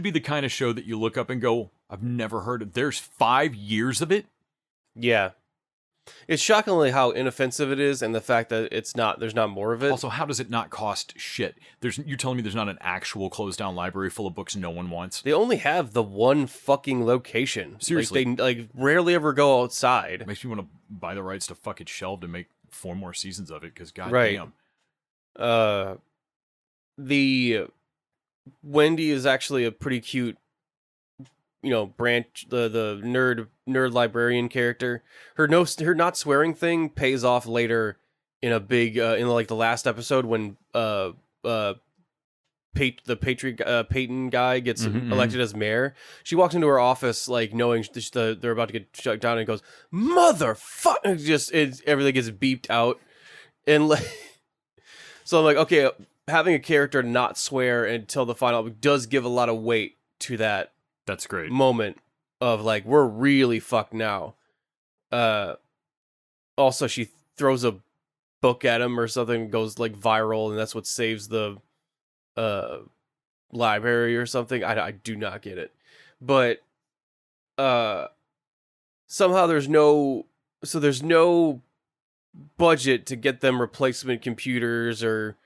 be the kind of show that you look up and go, I've never heard of. There's 5 years of it. Yeah. It's shockingly how inoffensive it is, and the fact that there's not more of it. Also, how does it not cost shit? You're telling me there's not an actual closed down library full of books no one wants? They only have the one fucking location. Seriously. Like, they rarely ever go outside. It makes me want to buy the rights to fucking Shelved and make 4 more seasons of it, because goddamn. The Wendy is actually a pretty cute, branch, the nerd librarian character. Her not swearing thing pays off later in a big in like the last episode when Peyton guy gets elected as mayor. She walks into her office like knowing they're about to get shut down and goes, "Motherfucker!" Just everything gets beeped out, and like, so I'm like, okay, having a character not swear until the final does give a lot of weight to that. That's great moment of like, we're really fucked now. Also, she throws a book at him or something, goes like viral, and that's what saves the library or something. I do not get it, but somehow there's no budget to get them replacement computers or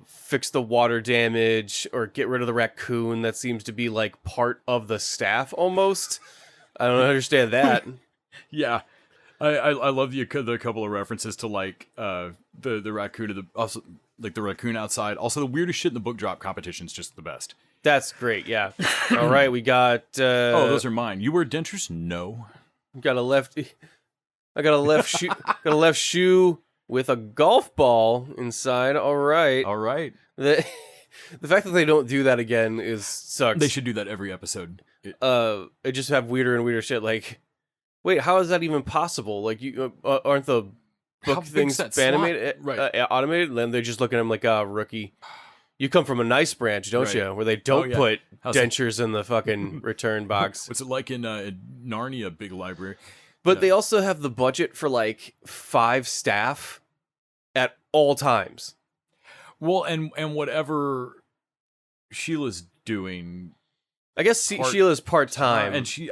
fix the water damage or get rid of the raccoon that seems to be like part of the staff almost. I don't understand that. Yeah. I love the couple of references to like the raccoon also like the raccoon outside. Also the weirdest shit in the book drop competition is just the best. That's great. Yeah. All right, we got oh, those are mine. You wear dentures? No. Got a left. I got a left shoe. Got a left shoe with a golf ball inside. All right. All right. The fact that they don't do that again sucks. They should do that every episode. It just have weirder and weirder shit. Like, wait, how is that even possible? Like, you aren't the book things animated, automated? And then they just look at him like a rookie. You come from a nice branch, don't you? Where they don't put dentures in the fucking return box. What's it like in Narnia, big library? But they also have the budget for like 5 staff at all times. Well, and whatever Sheila's doing, I guess Sheila's part-time. and she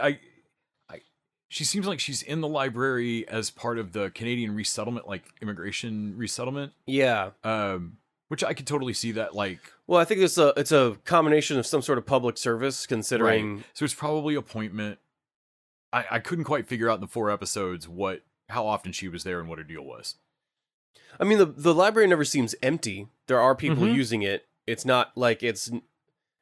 seems like she's in the library as part of the Canadian resettlement, like immigration resettlement. Yeah. Which I could totally see that, like... Well, I think it's a combination of some sort of public service, considering... Right. So it's probably appointment. I couldn't quite figure out in the 4 episodes how often she was there and what her deal was. I mean, the library never seems empty. There are people using it. It's not like it's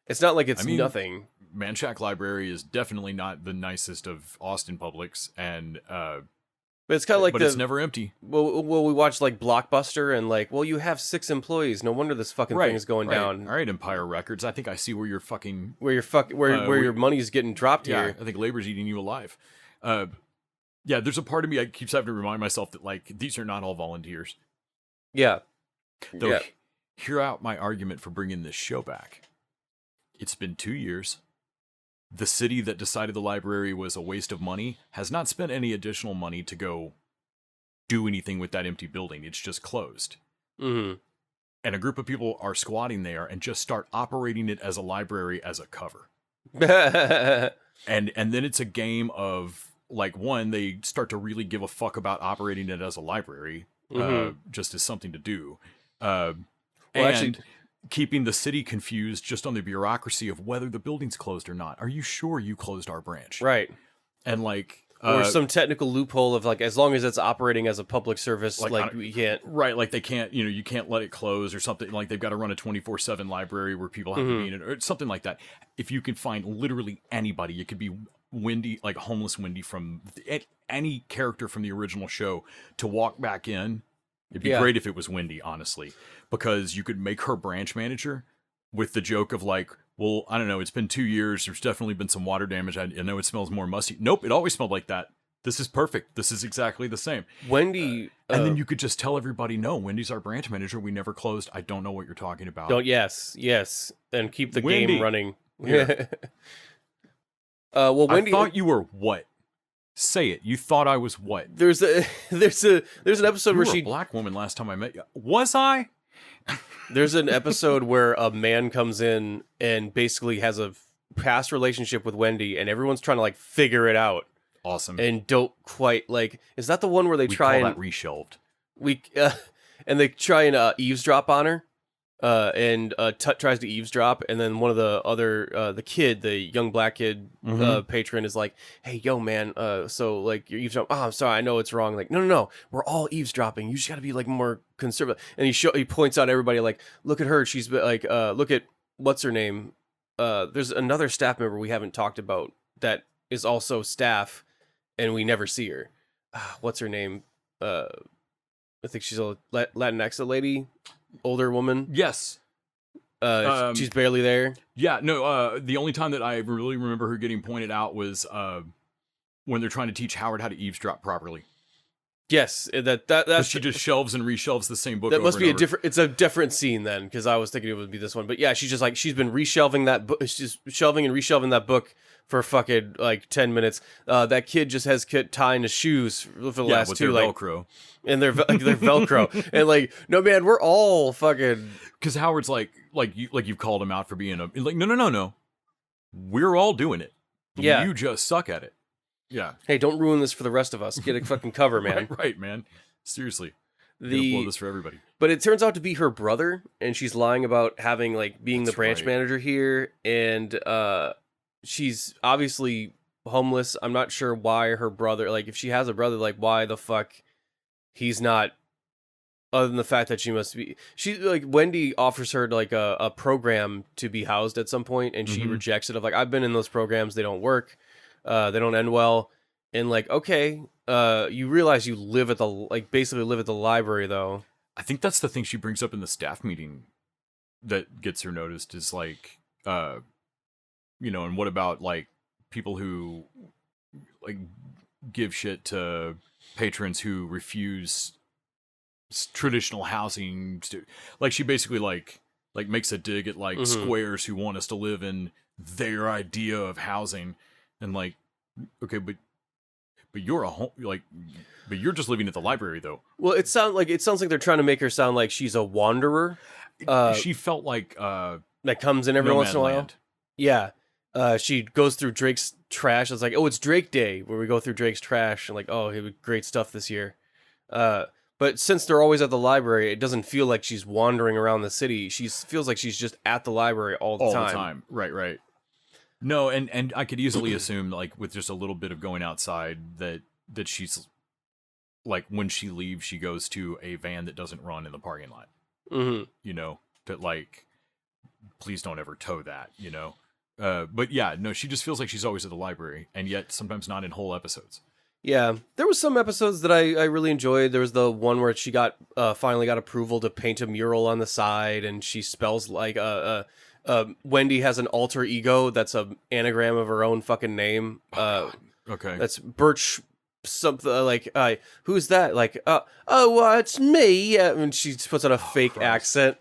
nothing. Manchac Library is definitely not the nicest of Austin Publics, and but it's kind of like it's never empty. Well, we watch like Blockbuster, and like, well, you have 6 employees. No wonder this fucking thing is going down. All right, Empire Records. I think I see where you're fucking where your money's getting dropped here. I think labor's eating you alive. Yeah, there's a part of me that keeps having to remind myself that like these are not all volunteers. Yeah. Though, hear out my argument for bringing this show back. It's been 2 years. The city that decided the library was a waste of money has not spent any additional money to go do anything with that empty building. It's just closed. Mm-hmm. And a group of people are squatting there and just start operating it as a library as a cover. and then it's a game of, like, one, they start to really give a fuck about operating it as a library, just as something to do. Actually, keeping the city confused just on the bureaucracy of whether the building's closed or not. Are you sure you closed our branch? Right. And like... or some technical loophole of like, as long as it's operating as a public service, like we can't... Right, like they can't, you can't let it close or something. Like they've got to run a 24/7 library where people have to be in it or something like that. If you can find literally anybody, it could be Wendy, like homeless Wendy from any character from the original show to walk back in. It'd be great if it was Wendy, honestly, because you could make her branch manager with the joke of like, well, I don't know, it's been 2 years. There's definitely been some water damage. I know it smells more musty. Nope, it always smelled like that. This is perfect. This is exactly the same. Wendy... and then you could just tell everybody, no, Wendy's our branch manager. We never closed. I don't know what you're talking about. Yes. And keep the Wendy. game running. Yeah. Well, Wendy... I thought you were what? Say it. You thought I was what? There's an episode where a black woman last time I met you. Was I? There's an episode where a man comes in and basically has a past relationship with Wendy, and everyone's trying to like figure it out. Awesome. And don't quite like. Is that the one where they try and reshelved? And they try and eavesdrop on her. And tries to eavesdrop, and then one of the other the kid, the young black kid patron is like, hey yo man, so like you're eavesdropping. Oh, I'm sorry, I know it's wrong. Like no, we're all eavesdropping. You just gotta be like more conservative. And he points out everybody like, look at her, she's like look at what's her name. There's another staff member we haven't talked about that is also staff and we never see her. What's her name? I think she's a Latinx lady. Older woman. Yes. She's barely there. Yeah, no, the only time that I really remember her getting pointed out was when they're trying to teach Howard how to eavesdrop properly. Yes, that's she just shelves and reshelves the same book. That must be it's a different scene then, because I was thinking it would be this one. But yeah, she's just like, she's been reshelving that book. She's shelving and reshelving that book for fucking like 10 minutes. That kid just has tying his shoes for the last with 2 their like Velcro. And they're Velcro. And like, no man, we're all fucking, because Howard's like you've called him out for being like no, we're all doing it. Yeah, you just suck at it. Yeah. Hey, don't ruin this for the rest of us. Get a fucking cover, man. right, man. Seriously. Blow this for everybody. But it turns out to be her brother, and she's lying about having like being the branch manager here, and she's obviously homeless. I'm not sure why her brother, like if she has a brother, like why the fuck he's not, other than the fact that she must be, she like Wendy offers her like a program to be housed at some point, and she rejects it of like, I've been in those programs, they don't work, they don't end well. And like, okay, you realize you live at the basically live at the library though. I think that's the thing she brings up in the staff meeting that gets her noticed is like, and what about like people who like give shit to patrons who refuse traditional housing? Like she basically like makes a dig at like squares who want us to live in their idea of housing, and like, okay, but you're a home, like, but you're just living at the library though. Well, it sounds like they're trying to make her sound like she's a wanderer. She felt like that comes in every once in a while. Yeah. She goes through Drake's trash. It's like, oh, it's Drake Day, where we go through Drake's trash and like, oh, he had great stuff this year. But since they're always at the library, it doesn't feel like she's wandering around the city. She feels like she's just at the library all the time. Right. No, and I could easily assume, like, with just a little bit of going outside, that she's like, when she leaves, she goes to a van that doesn't run in the parking lot. That like, please don't ever tow that. But yeah, no, she just feels like she's always at the library, and yet sometimes not in whole episodes. Yeah, there was some episodes that I really enjoyed. There was the one where she finally got approval to paint a mural on the side, and she spells like Wendy has an alter ego that's an anagram of her own fucking name. Okay, that's Birch something like who's that? Like it's me. And she puts on a fake accent,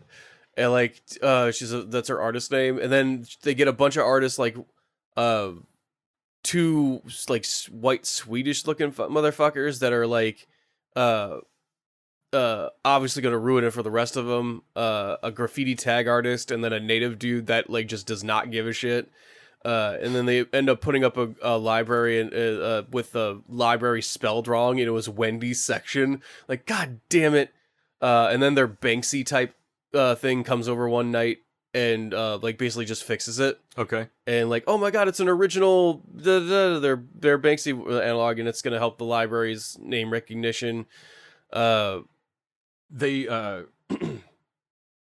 and like that's her artist name. And then they get a bunch of artists like two like white Swedish looking motherfuckers that are like obviously gonna ruin it for the rest of them. A graffiti tag artist, and then a native dude that like just does not give a shit. And then they end up putting up a library and with the library spelled wrong, and it was Wendy's section. Like, god damn it! And then their Banksy type thing comes over one night and like basically just fixes it. Okay. And like, oh my god, it's an original their Banksy analog, and it's gonna help the library's name recognition. The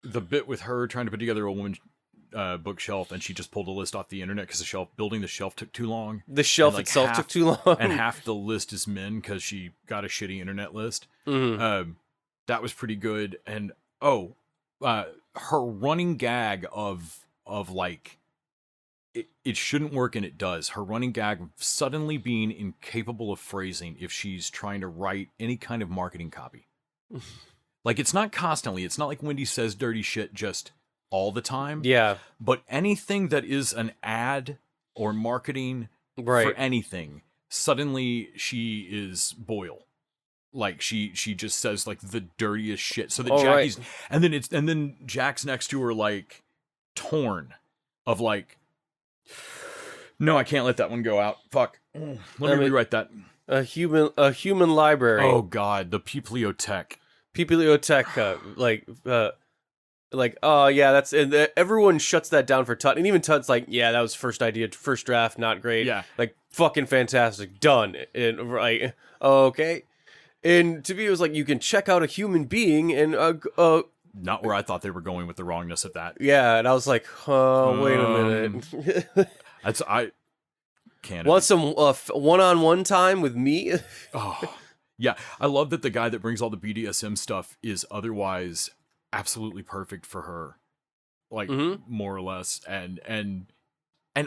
bit with her trying to put together a woman's bookshelf, and she just pulled a list off the internet because building the shelf took too long. The shelf like itself took too long, and half the list is men because she got a shitty internet list. That was pretty good. And her running gag of like it shouldn't work, and it does. Her running gag of suddenly being incapable of phrasing if she's trying to write any kind of marketing copy. Like, it's not constantly. It's not like Wendy says dirty shit just all the time. Yeah. But anything that is an ad or marketing for anything, suddenly she is Boyle. Like, she just says like the dirtiest shit. So that Jackie's and then Jack's next to her like torn of like, no, I can't let that one go out. Fuck. Let me rewrite that. A human library. Oh god, the Bibliothèque. Like, oh yeah, that's, and everyone shuts that down for Tut, and even Tut's like, yeah, that was first idea, first draft, not great. Yeah, like fucking fantastic, done. And like, okay, and to me it was like, you can check out a human being, and not where I thought they were going with the wrongness of that. Yeah, and I was like, oh, wait a minute. I can't. Want some one-on-one time with me? Oh, yeah. I love that the guy that brings all the BDSM stuff is otherwise absolutely perfect for her, like more or less. And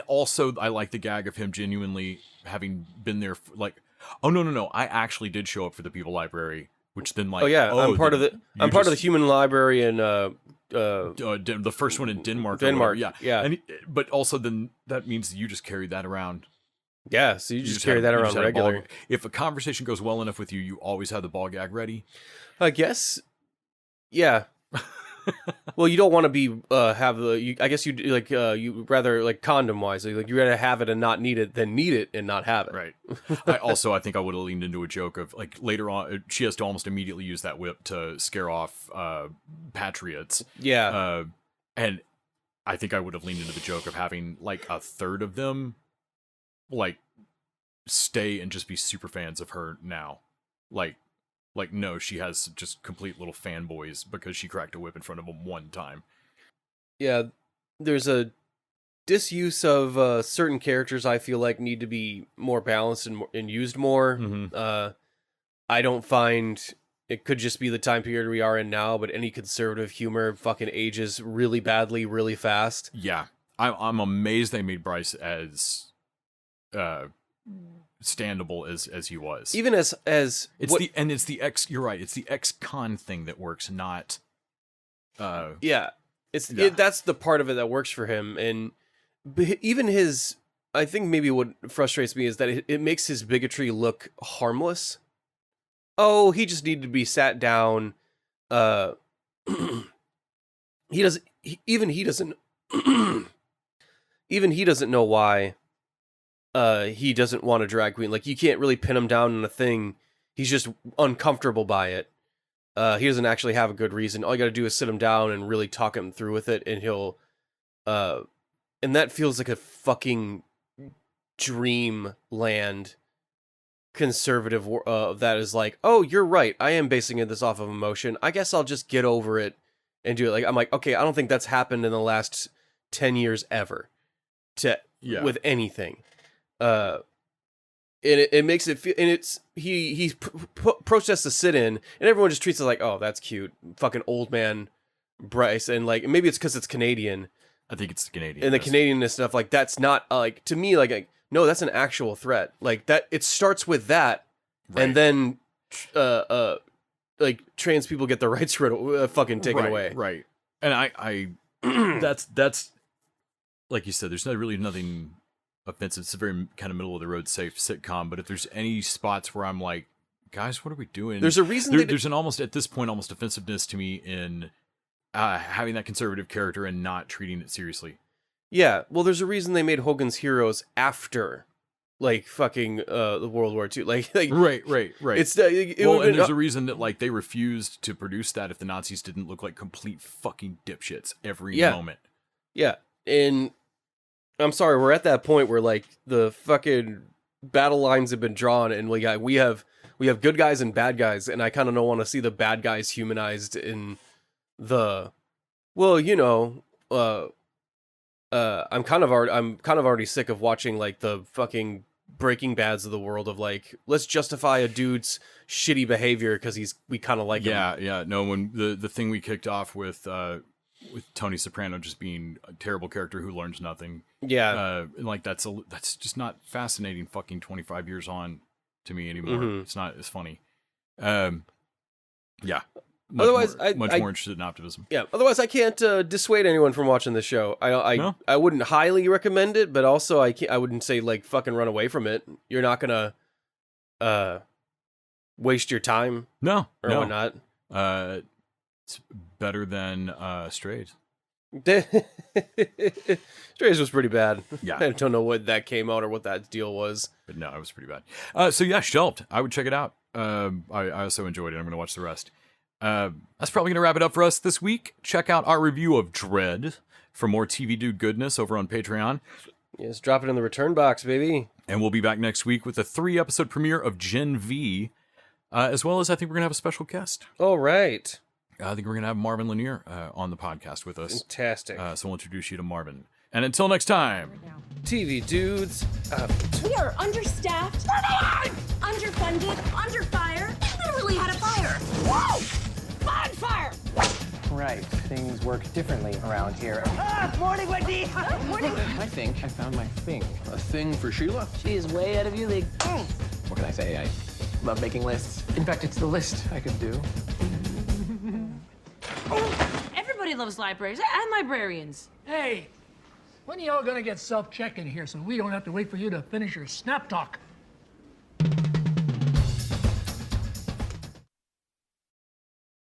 also I like the gag of him genuinely having been there. Like, oh no, I actually did show up for the People Library, which then like, I'm part of the human library in the first one in Denmark. Yeah. But also then that means that you just carry that around. Yeah, so you just carry that around regular. If a conversation goes well enough with you, you always have the ball gag ready. I guess. Yeah. Well, you don't want to be I guess you like you rather like condom wise, like you rather have it and not need it than need it and not have it. Right. I think I would have leaned into a joke of like later on she has to almost immediately use that whip to scare off patriots. Yeah. And I think I would have leaned into the joke of having like a third of them like stay and just be super fans of her now. Like, no, she has just complete little fanboys because she cracked a whip in front of them one time. Yeah, there's a disuse of certain characters I feel like need to be more balanced and used more. I don't find it could just be the time period we are in now, but any conservative humor fucking ages really badly, really fast. Yeah, I'm amazed they made Bryce as standable as he was. Even as it's the ex. You're right. It's the ex-con thing that works, not. That's the part of it that works for him, and even his. I think maybe what frustrates me is that it makes his bigotry look harmless. Oh, he just needed to be sat down. He doesn't. Even he doesn't know why. He doesn't want a drag queen. Like, you can't really pin him down in a thing. He's just uncomfortable by it. He doesn't actually have a good reason. All you got to do is sit him down and really talk him through with it, and he'll. And that feels like a fucking dreamland conservative that is like, oh, you're right. I am basing this off of emotion. I guess I'll just get over it and do it. Like, I'm like, okay, I don't think that's happened in the last 10 years ever with anything. And it makes it feel, and it's he protests the sit-in, and everyone just treats it like, oh, that's cute, fucking old man Bryce, and like maybe it's because it's Canadian. I think it's Canadian, and the Canadianness stuff, like that's not like to me like no, that's an actual threat. Like that, it starts with that, right. And then like trans people get their rights fucking taken away, right? And I that's like you said, there's really nothing offensive. It's a very kind of middle of the road safe sitcom, but if there's any spots where I'm like, guys, what are we doing? There's a reason there's an almost at this point almost offensiveness to me in having that conservative character and not treating it seriously. Yeah, well, there's a reason they made Hogan's Heroes after like fucking the World War II. Like right. It's and there's a reason that like they refused to produce that if the Nazis didn't look like complete fucking dipshits every moment. Yeah, and I'm sorry, we're at that point where like the fucking battle lines have been drawn, and we have good guys and bad guys, and I kind of don't want to see the bad guys humanized in the, well, you know, I'm kind of already sick of watching like the fucking Breaking Bads of the world of like, let's justify a dude's shitty behavior because we kind of like him. Yeah. No, when the thing we kicked off with Tony Soprano just being a terrible character who learns nothing. Yeah. And like that's just not fascinating fucking 25 years on to me anymore. Mm-hmm. It's not as funny. Yeah. Otherwise, much more interested in optimism. Yeah. Otherwise, I can't dissuade anyone from watching this show. I wouldn't highly recommend it, but also I wouldn't say like fucking run away from it. You're not gonna waste your time. No. Whatnot. It's better than Strays. Strays was pretty bad. Yeah. I don't know what that came out or what that deal was. But no, it was pretty bad. So yeah, Shelved. I would check it out. I also enjoyed it. I'm going to watch the rest. That's probably going to wrap it up for us this week. Check out our review of Dread for more TV Dude goodness over on Patreon. Yes, drop it in the return box, baby. And we'll be back next week with a 3-episode premiere of Gen V, as well as I think we're going to have a special guest. All right. I think we're going to have Marvin Lanier on the podcast with us. Fantastic. So we'll introduce you to Marvin. And until next time, TV Dudes out. We are understaffed, underfunded, under fire. Literally had a fire. Whoa! Bonfire! Right. Things work differently around here. Morning, Wendy. Morning. I think I found my thing. A thing for Sheila? She is way out of your league. What can I say? I love making lists. In fact, it's the list I could do. Everybody loves libraries and librarians. Hey, when are y'all gonna get self-check in here so we don't have to wait for you to finish your snap talk?